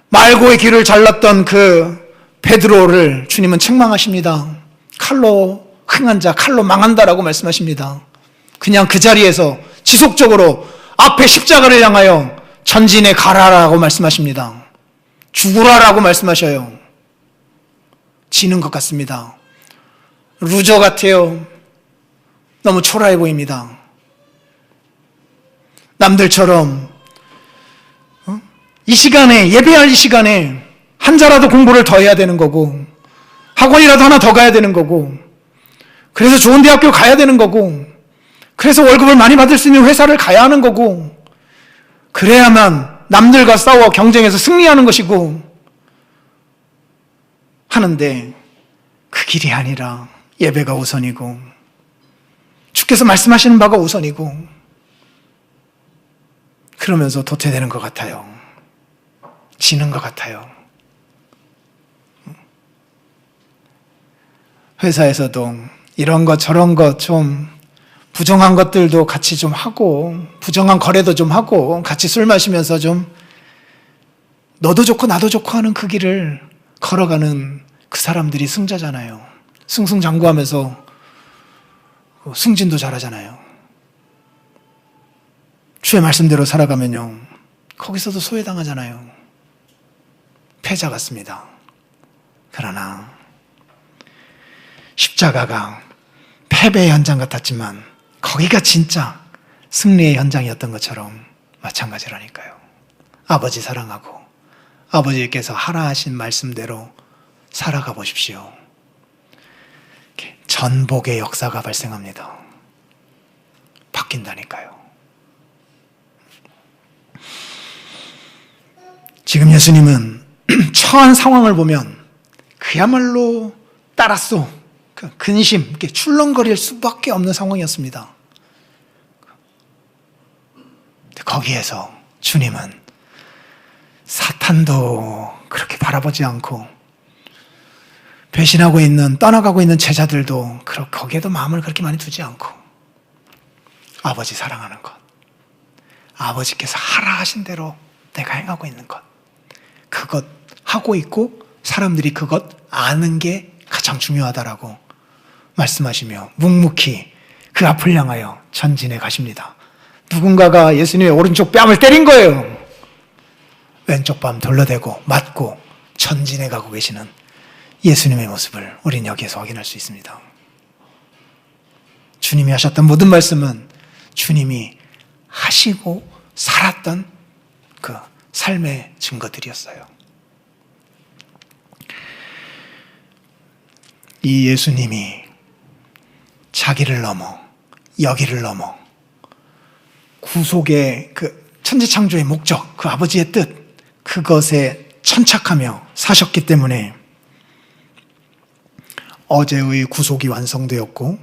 S1: 말고의 길을 잘랐던 그 베드로를 주님은 책망하십니다. 칼로 흥한 자 칼로 망한다라고 말씀하십니다. 그냥 그 자리에서 지속적으로 앞에 십자가를 향하여 전진해 가라라고 말씀하십니다. 죽으라라고 말씀하셔요. 지는 것 같습니다. 루저 같아요. 너무 초라해 보입니다. 남들처럼 이 시간에, 예배할 이 시간에 한 자라도 공부를 더 해야 되는 거고, 학원이라도 하나 더 가야 되는 거고, 그래서 좋은 대학교 가야 되는 거고, 그래서 월급을 많이 받을 수 있는 회사를 가야 하는 거고, 그래야만 남들과 싸워 경쟁해서 승리하는 것이고 하는데, 그 길이 아니라 예배가 우선이고 주께서 말씀하시는 바가 우선이고, 그러면서 도태되는 것 같아요. 지는 것 같아요. 회사에서도 이런 것 저런 것 좀 부정한 것들도 같이 좀 하고, 부정한 거래도 좀 하고, 같이 술 마시면서 좀 너도 좋고 나도 좋고 하는 그 길을 걸어가는 그 사람들이 승자잖아요. 승승장구하면서 승진도 잘하잖아요. 주의 말씀대로 살아가면요, 거기서도 소외당하잖아요. 패자 같습니다. 그러나 십자가가 패배의 현장 같았지만 거기가 진짜 승리의 현장이었던 것처럼 마찬가지라니까요. 아버지 사랑하고 아버지께서 하라 하신 말씀대로 살아가 보십시오. 전복의 역사가 발생합니다. 바뀐다니까요. 지금 예수님은 처한 상황을 보면 그야말로 따랐소, 근심, 이렇게 출렁거릴 수밖에 없는 상황이었습니다. 거기에서 주님은 사탄도 그렇게 바라보지 않고, 배신하고 있는, 떠나가고 있는 제자들도 거기에도 마음을 그렇게 많이 두지 않고, 아버지 사랑하는 것, 아버지께서 하라 하신 대로 내가 행하고 있는 것, 그것 하고 있고 사람들이 그것 아는 게 가장 중요하다라고 말씀하시며 묵묵히 그 앞을 향하여 전진해 가십니다. 누군가가 예수님의 오른쪽 뺨을 때린 거예요. 왼쪽 뺨 돌려대고 맞고 전진해 가고 계시는 예수님의 모습을 우리는 여기에서 확인할 수 있습니다. 주님이 하셨던 모든 말씀은 주님이 하시고 살았던 그 삶의 증거들이었어요. 이 예수님이 자기를 넘어 여기를 넘어 구속의 그 천지창조의 목적, 그 아버지의 뜻, 그것에 천착하며 사셨기 때문에 어제의 구속이 완성되었고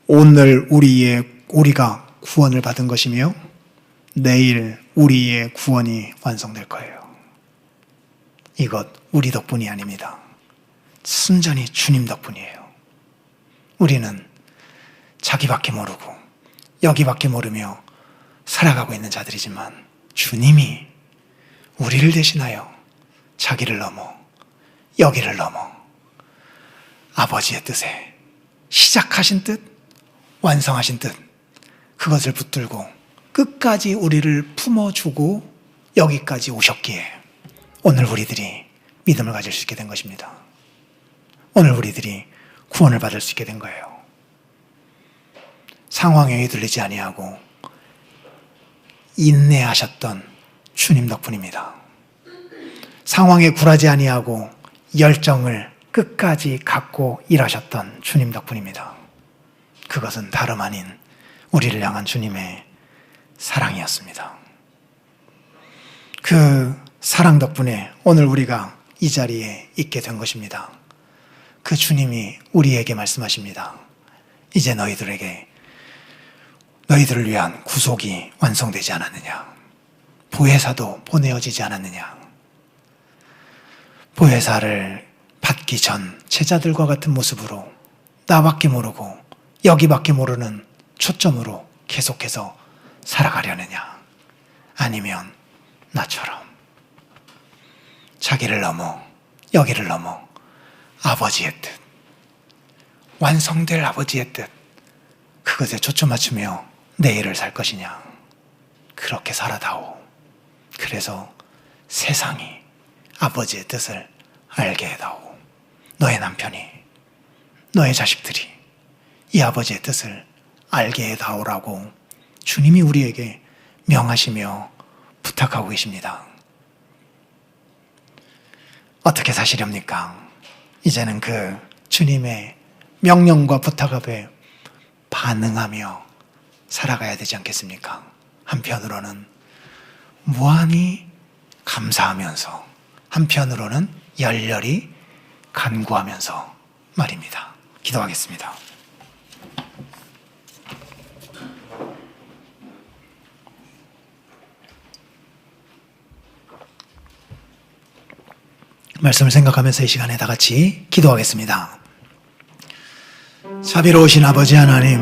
S1: 오늘 우리가 구원을 받은 것이며 내일 우리의 구원이 완성될 거예요. 이것 우리 덕분이 아닙니다. 순전히 주님 덕분이에요. 우리는 자기밖에 모르고 여기밖에 모르며 살아가고 있는 자들이지만 주님이 우리를 대신하여 자기를 넘어 여기를 넘어 아버지의 뜻에 시작하신 뜻, 완성하신 뜻, 그것을 붙들고 끝까지 우리를 품어주고 여기까지 오셨기에 오늘 우리들이 믿음을 가질 수 있게 된 것입니다. 오늘 우리들이 구원을 받을 수 있게 된 거예요. 상황에 휘둘리지 아니하고 인내하셨던 주님 덕분입니다. 상황에 굴하지 아니하고 열정을 끝까지 갖고 일하셨던 주님 덕분입니다. 그것은 다름 아닌 우리를 향한 주님의 사랑이었습니다. 그 사랑 덕분에 오늘 우리가 이 자리에 있게 된 것입니다. 그 주님이 우리에게 말씀하십니다. 이제 너희들을 위한 구속이 완성되지 않았느냐? 보혜사도 보내어지지 않았느냐? 보혜사를 받기 전 제자들과 같은 모습으로 나밖에 모르고 여기밖에 모르는 초점으로 계속해서 살아가려느냐? 아니면 나처럼 자기를 넘어 여기를 넘어 아버지의 뜻, 완성될 아버지의 뜻, 그것에 초점 맞추며 내일을 살 것이냐. 그렇게 살아다오. 그래서 세상이 아버지의 뜻을 알게 해다오. 너의 남편이, 너의 자식들이 이 아버지의 뜻을 알게 해다오라고 주님이 우리에게 명하시며 부탁하고 계십니다. 어떻게 사시렵니까? 이제는 그 주님의 명령과 부탁 앞에 반응하며 살아가야 되지 않겠습니까? 한편으로는 무한히 감사하면서, 한편으로는 열렬히 간구하면서 말입니다. 기도하겠습니다. 말씀을 생각하면서 이 시간에 다 같이 기도하겠습니다. 자비로우신 아버지 하나님,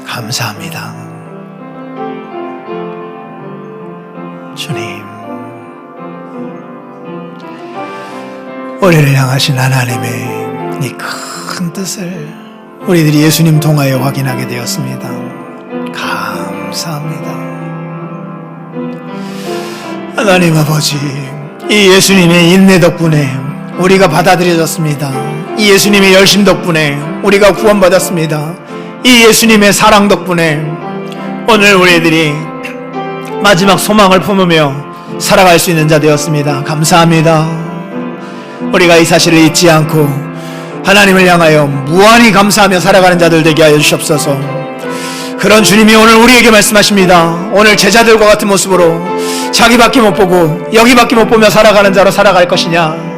S1: 감사합니다. 주님, 우리를 향하신 하나님의 이 큰 뜻을 우리들이 예수님 통하여 확인하게 되었습니다. 감사합니다. 하나님 아버지, 이 예수님의 인내 덕분에 우리가 받아들여졌습니다. 이 예수님의 열심 덕분에 우리가 구원받았습니다. 이 예수님의 사랑 덕분에 오늘 우리들이 마지막 소망을 품으며 살아갈 수 있는 자 되었습니다. 감사합니다. 우리가 이 사실을 잊지 않고 하나님을 향하여 무한히 감사하며 살아가는 자들 되게 하여 주시옵소서. 그런 주님이 오늘 우리에게 말씀하십니다. 오늘 제자들과 같은 모습으로 자기밖에 못 보고 여기밖에 못 보며 살아가는 자로 살아갈 것이냐,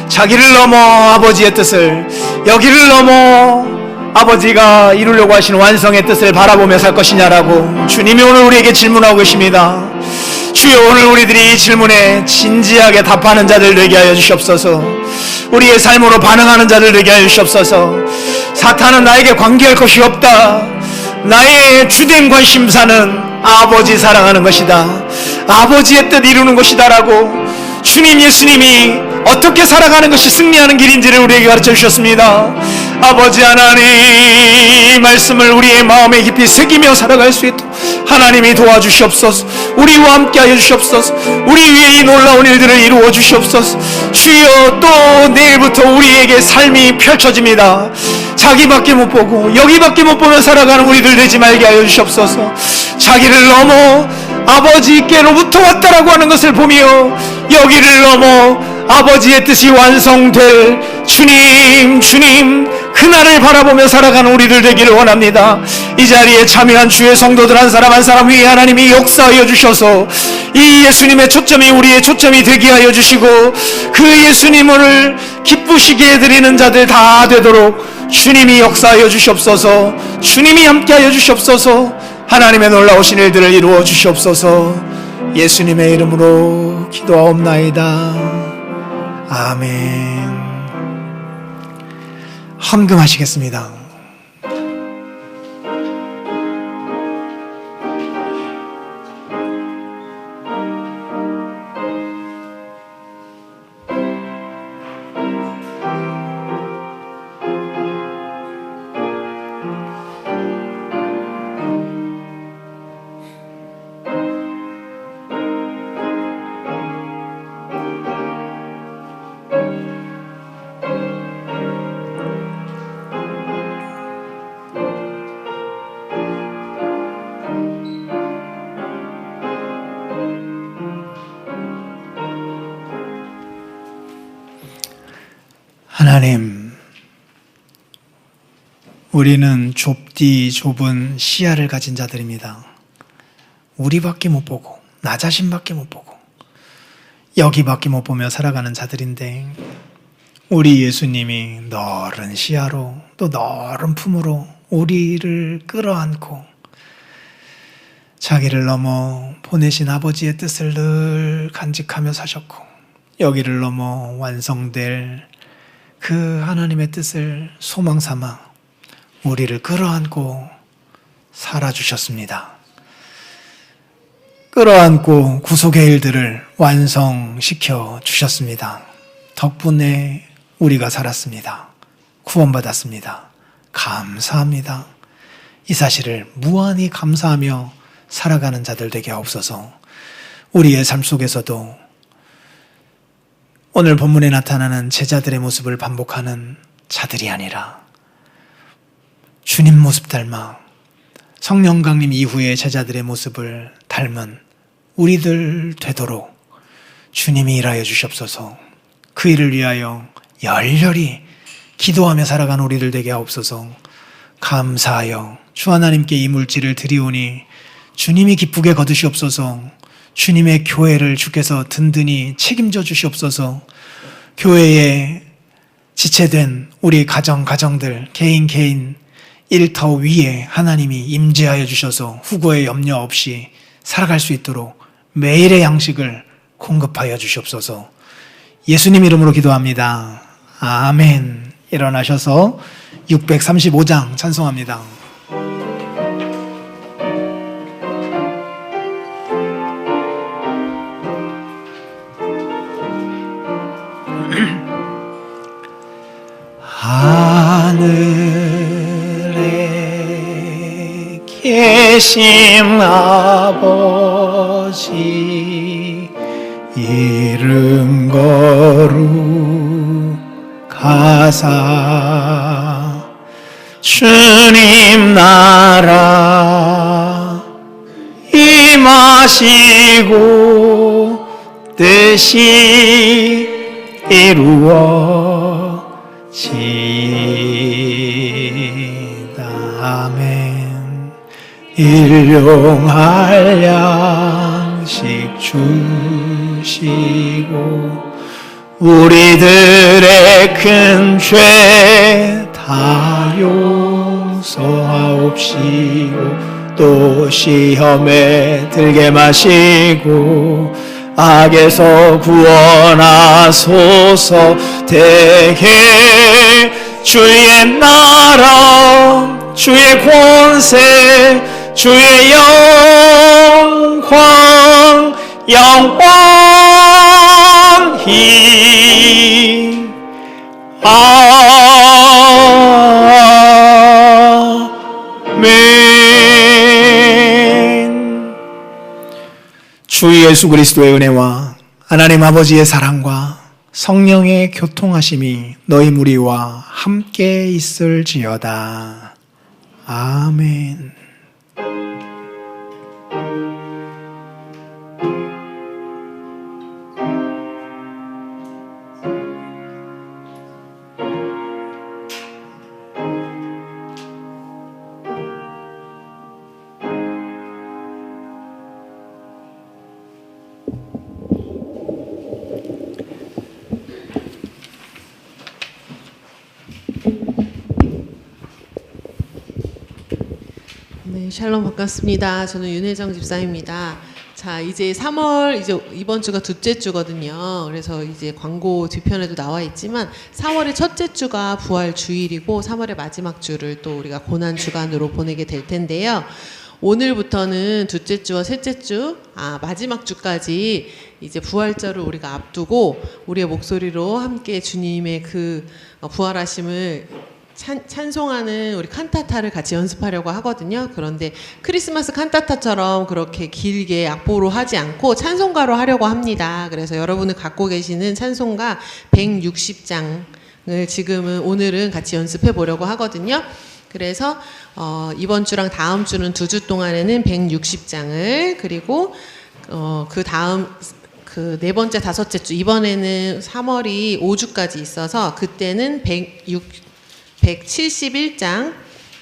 S1: 자기를 넘어 아버지의 뜻을, 여기를 넘어 아버지가 이루려고 하신 완성의 뜻을 바라보며 살 것이냐라고 주님이 오늘 우리에게 질문하고 계십니다. 주여, 오늘 우리들이 이 질문에 진지하게 답하는 자들 되게 하여 주시옵소서. 우리의 삶으로 반응하는 자들 되게 하여 주시옵소서. 사탄은 나에게 관계할 것이 없다. 나의 주된 관심사는 아버지 사랑하는 것이다. 아버지의 뜻 이루는 것이다 라고 주님 예수님이 어떻게 살아가는 것이 승리하는 길인지를 우리에게 가르쳐 주셨습니다. 아버지 하나님, 말씀을 우리의 마음에 깊이 새기며 살아갈 수 있도록 하나님이 도와주시옵소서. 우리와 함께 하여 주시옵소서. 우리 위에 이 놀라운 일들을 이루어 주시옵소서. 주여, 또 내일부터 우리에게 삶이 펼쳐집니다. 자기밖에 못 보고 여기밖에 못 보며 살아가는 우리들 되지 말게 하여 주시옵소서. 자기를 넘어 아버지께로부터 왔다라고 하는 것을 보며 여기를 넘어 아버지의 뜻이 완성될 주님 그날을 바라보며 살아가는 우리들 되기를 원합니다. 이 자리에 참여한 주의 성도들 한 사람 한 사람 위에 하나님이 역사하여 주셔서 이 예수님의 초점이 우리의 초점이 되게 하여 주시고 그 예수님을 기쁘시게 해드리는 자들 다 되도록 주님이 역사하여 주시옵소서. 주님이 함께하여 주시옵소서. 하나님의 놀라우신 일들을 이루어 주시옵소서. 예수님의 이름으로 기도하옵나이다. 아멘. 헌금하시겠습니다. 하나님, 우리는 좁디 좁은 시야를 가진 자들입니다. 우리밖에 못 보고 나 자신밖에 못 보고 여기밖에 못 보며 살아가는 자들인데 우리 예수님이 넓은 시야로 또 넓은 품으로 우리를 끌어안고 자기를 넘어 보내신 아버지의 뜻을 늘 간직하며 사셨고 여기를 넘어 완성될 그 하나님의 뜻을 소망 삼아 우리를 끌어안고 살아주셨습니다. 끌어안고 구속의 일들을 완성시켜 주셨습니다. 덕분에 우리가 살았습니다. 구원받았습니다. 감사합니다. 이 사실을 무한히 감사하며 살아가는 자들 되게 하옵소서. 우리의 삶 속에서도 오늘 본문에 나타나는 제자들의 모습을 반복하는 자들이 아니라 주님 모습 닮아 성령 강림 이후의 제자들의 모습을 닮은 우리들 되도록 주님이 일하여 주시옵소서. 그 일을 위하여 열렬히 기도하며 살아가는 우리들 되게 하옵소서. 감사하여 주 하나님께 이 물질을 드리오니 주님이 기쁘게 거두시옵소서. 주님의 교회를 주께서 든든히 책임져 주시옵소서. 교회에 지체된 우리 가정들 개인 일터 위에 하나님이 임재하여 주셔서 후고에 염려 없이 살아갈 수 있도록 매일의 양식을 공급하여 주시옵소서. 예수님 이름으로 기도합니다. 아멘. 일어나셔서 635장 찬송합니다. 하늘에 계신 아버지 이름 거룩하사 주님 나라 임하시고 뜻이 이루어지이다. 아멘. 일용할 양식 주시고 우리들의 큰 죄 다 용서하옵시고 또 시험에 들게 마시고 악에서 구원하소서. 대개 주의 나라 주의 권세 주의 영광 영원히 아멘. 주 예수 그리스도의 은혜와 하나님 아버지의 사랑과 성령의 교통하심이 너희 무리와 함께 있을지어다. 아멘.
S3: 네, 샬롬 반갑습니다. 저는 윤혜정 집사입니다. 자, 이제 3월 이제 이번 주가 둘째 주거든요. 그래서 이제 광고 뒤편에도 나와 있지만 4월의 첫째 주가 부활 주일이고 3월의 마지막 주를 또 우리가 고난 주간으로 보내게 될 텐데요. 오늘부터는 둘째 주와 셋째 주, 마지막 주까지 이제 부활절을 우리가 앞두고 우리의 목소리로 함께 주님의 그 부활하심을 찬송하는 우리 칸타타를 같이 연습하려고 하거든요. 그런데 크리스마스 칸타타처럼 그렇게 길게 악보로 하지 않고 찬송가로 하려고 합니다. 그래서 여러분이 갖고 계시는 찬송가 160장을 지금은 오늘은 같이 연습해 보려고 하거든요. 그래서 이번 주랑 다음 주는 2주 동안에는 160장을 그리고 그 다음 그 네 번째 다섯째 주 이번에는 3월이 5주까지 있어서 그때는 171장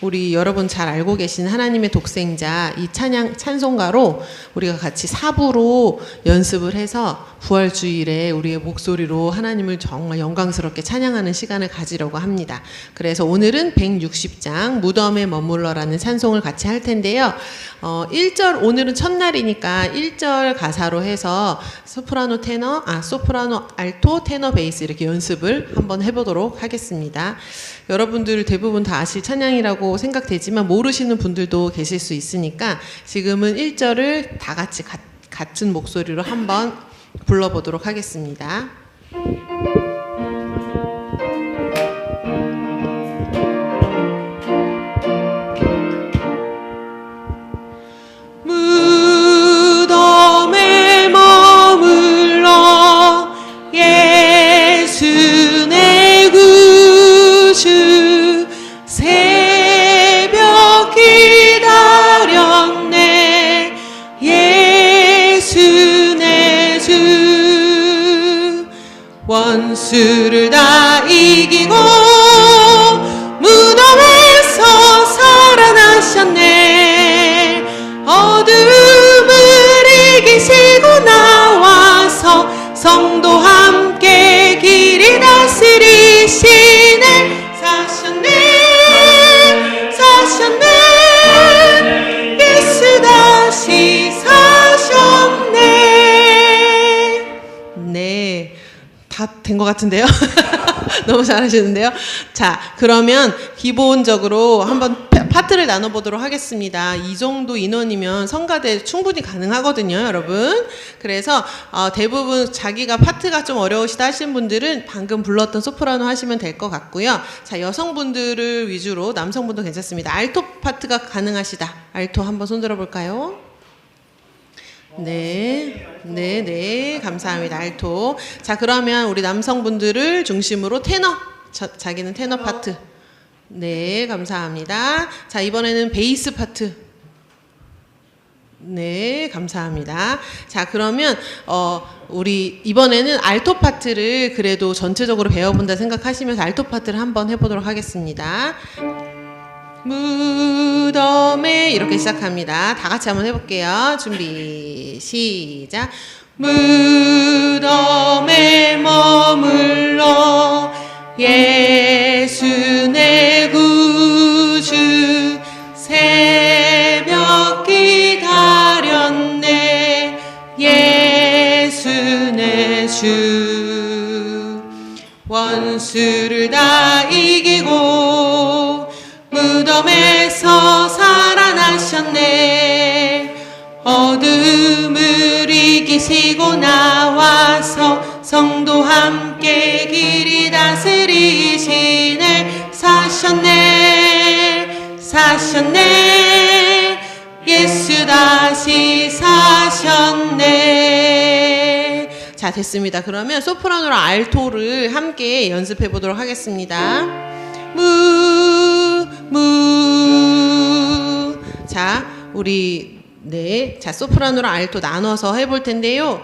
S3: 우리 여러분 잘 알고 계신 하나님의 독생자 이 찬송가로 우리가 같이 4부로 연습을 해서 부활주일에 우리의 목소리로 하나님을 정말 영광스럽게 찬양하는 시간을 가지려고 합니다. 그래서 오늘은 160장 무덤에 머물러라는 찬송을 같이 할 텐데요. 1절 오늘은 첫날이니까 1절 가사로 해서 소프라노 알토 테너 베이스 이렇게 연습을 한번 해보도록 하겠습니다. 여러분들 대부분 다 아실 찬양이라고 생각되지만 모르시는 분들도 계실 수 있으니까 지금은 1절을 다 같이 같은 목소리로 한번 불러보도록 하겠습니다. 원수를 다 이기고 무덤에서 살아나셨네. 어둠을 이기시고 나와서 성도 함께 길이 다스리시네. 사셨네 사셨네 예수 다시 사셨네. 네, 다 된 것 같은데요. 너무 잘하시는데요. 자, 그러면 기본적으로 한번 파트를 나눠보도록 하겠습니다. 이 정도 인원이면 성가대 충분히 가능하거든요, 여러분. 그래서 대부분 자기가 파트가 좀 어려우시다 하시는 분들은 방금 불렀던 소프라노 하시면 될 것 같고요. 자, 여성분들을 위주로, 남성분도 괜찮습니다. 알토 파트가 가능하시다. 알토 한번 손 들어볼까요? 네, 네, 네, 감사합니다. 알토. 자, 그러면 우리 남성분들을 중심으로 테너, 자기는 테너 파트. 네, 감사합니다. 자, 이번에는 베이스 파트. 네, 감사합니다. 자, 그러면 우리 이번에는 알토 파트를 그래도 전체적으로 배워본다 생각하시면서 알토 파트를 한번 해보도록 하겠습니다. 무덤에 이렇게 시작합니다. 다 같이 한번 해볼게요. 준비 시작. 무덤에 머물러 예수 내 구주 새벽 기다렸네. 예수 내 주 원수를 다 이기고 무덤에서 살아나셨네. 어둠을 이기시고 나와서 성도 함께 길이 다스리시네. 사셨네 사셨네 예수 다시 사셨네. 자, 됐습니다. 그러면 소프라노랑 알토를 함께 연습해 보도록 하겠습니다. 자, 우리 네, 자, 소프라노랑 알토 나눠서 해볼 텐데요.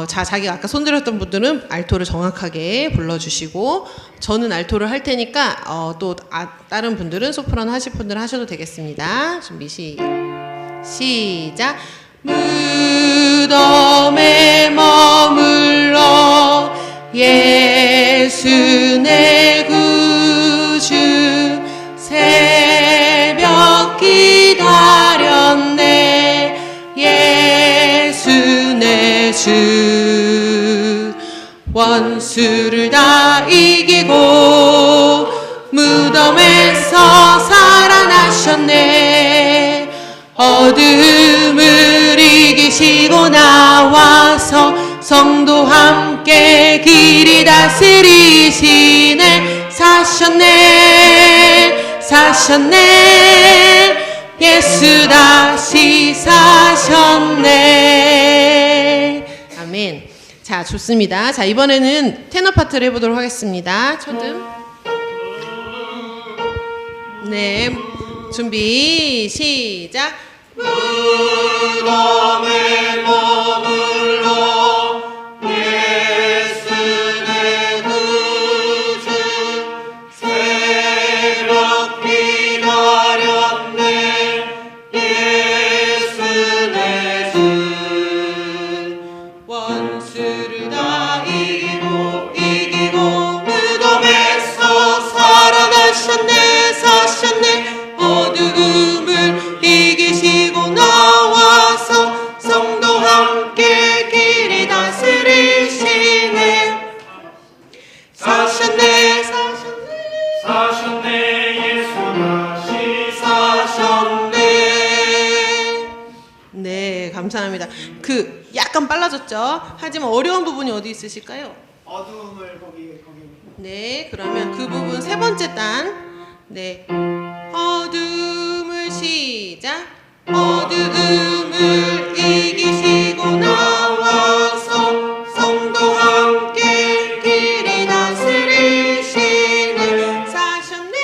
S3: 자, 자기가 아까 손들었던 분들은 알토를 정확하게 불러주시고, 저는 알토를 할 테니까 다른 분들은 소프라노 하실 분들은 하셔도 되겠습니다. 준비 시작. 무덤에 머물러 예수 내 구주 새벽 기다렸네. 예수 내 주 원수를 다 이기고 무덤에서 살아나셨네. 어둠을 이기시고 나와서 성도 함께 길이 다스리시네. 사셨네 사셨네 예수 다시 사셨네. 아멘. 자, 좋습니다. 자, 이번에는 테너 파트를 해보도록 하겠습니다. 첫음. 네, 준비 시작. 무덤에 머물러 예수 내 구주 새벽 기다렸네. 예수 내 주 원수를 다 이기고 무덤에서 살아나셨네. 사셨네. 어둠을 이기시고 나와서 성도 함께 길이 다스리시네. 사셨네 사셨네 예수 다시 사셨네. 네, 감사합니다. 약간 빨라졌죠? 하지만 어려운 부분이 어디 있으실까요?
S1: 어둠을 거기.
S3: 네, 그러면 그 부분 세 번째 단. 네, 어둠을 시작. 어둠을 이기시고 나와서 성도 함께 길이 다스리시네. 사셨네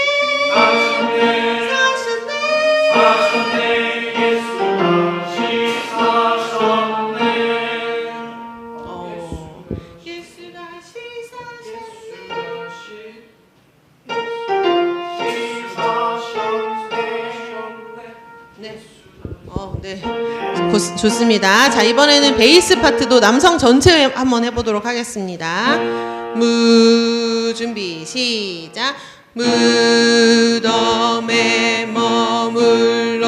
S3: 예수 다시 사셨네. 예수 다시 사셨네. 네, 좋습니다. 자, 이번에는 베이스 파트도 남성 전체 한번 해보도록 하겠습니다. 준비 시작. 무덤에 머물러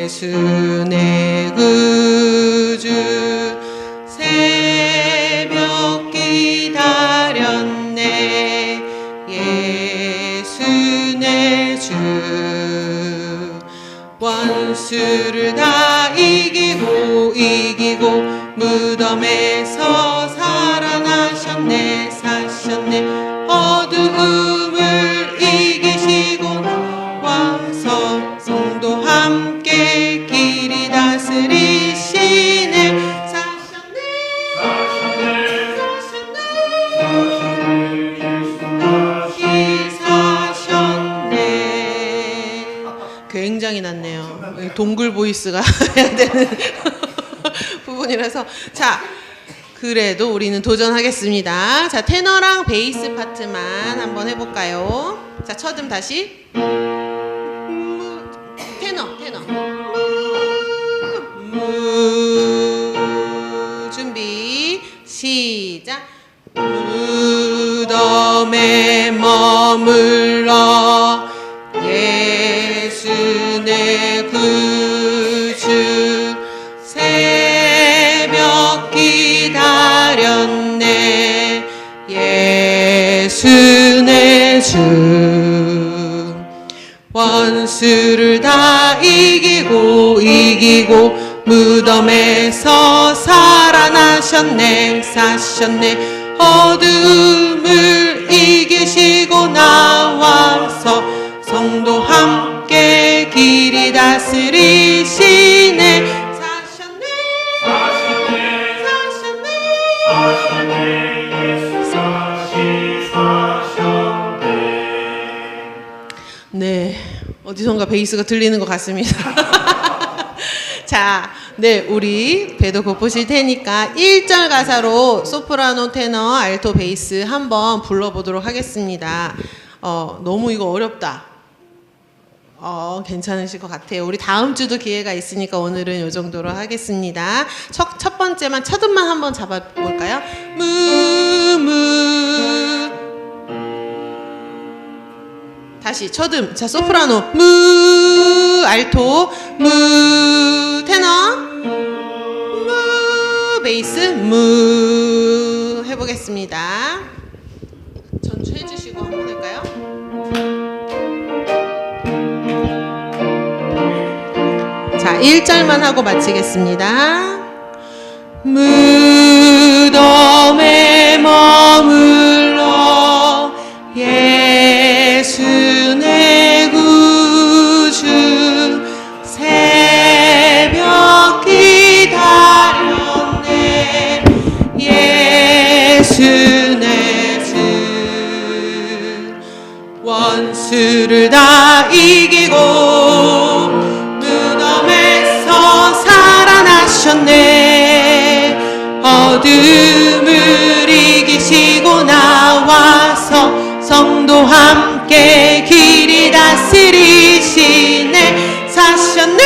S3: 예수 내 구주 새벽 기다렸네 예수 내 주 원수를 다 이기고 무덤에서 살아나셨네 사셨네 어두움을 이기시고 와서 성도 함께 길이 다스리시네 사셨네 굉장히 낮네요. 동굴 보이스가 해야 되는 부분이라서 자 그래도 우리는 도전하겠습니다. 자 테너랑 베이스 파트만 한번 해볼까요? 자 첫음 다시 테너 준비 시작. 무덤에 머물러 예수 내 구주 새벽 기다렸네 예수 내 주 원수를 다 이기고 무덤에서 살아나셨네 사셨네 어둠을 이기시고 나와서 성도 함께 길이 다스리시네 사셨네 네 어디선가 베이스가 들리는 것 같습니다. 자, 네, 우리 배도 고프실 테니까 1절 가사로 소프라노, 테너, 알토, 베이스 한번 불러보도록 하겠습니다. 너무 이거 어렵다. 괜찮으실 것 같아요. 우리 다음 주도 기회가 있으니까 오늘은 이 정도로 하겠습니다. 첫 번째만, 첫음만 한번 잡아볼까요? 다시 첫음. 자, 소프라노. 알토. 테너. 베이스. 해보겠습니다. 전주해 주시고 한번 할까요? 자, 1절만 하고 마치겠습니다. 무덤에 머물러 예수 내 구주 새벽 기다렸네 예수 내 주 원수를 다 이기고 무덤에서 살아나셨네 어둠을 이기시고 나와서 성도 함께 길이 다스리시네 사셨네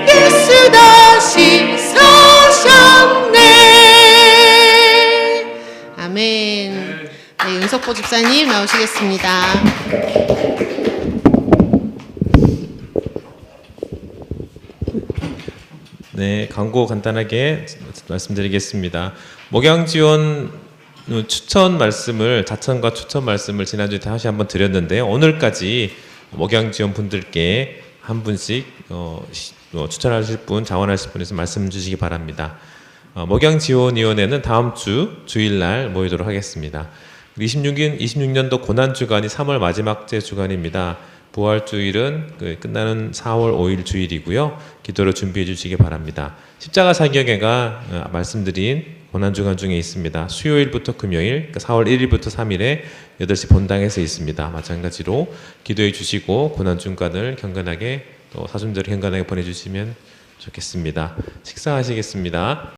S3: 예수 다시 사셨네 아멘. 네, 윤석보 집사님 나오시겠습니다.
S4: 네, 광고 간단하게 말씀드리겠습니다. 목양 지원 추천 말씀을 자천과 추천 말씀을 지난주에 다시 한번 드렸는데요. 오늘까지 목양 지원 분들께 한 분씩 추천하실 분, 자원하실 분에서 말씀 주시기 바랍니다. 목양 지원위원회는 다음 주 주일날 모이도록 하겠습니다. 26년도 고난 주간이 3월 마지막 주간입니다. 부활주일은 끝나는 4월 5일 주일이고요. 기도로 준비해 주시기 바랍니다. 십자가 사경회가 말씀드린 고난주간 중에 있습니다. 수요일부터 금요일, 4월 1일부터 3일에 8시 본당에서 있습니다. 마찬가지로 기도해 주시고 고난주간을 경건하게 또 사순절을 경건하게 보내주시면 좋겠습니다. 식사하시겠습니다.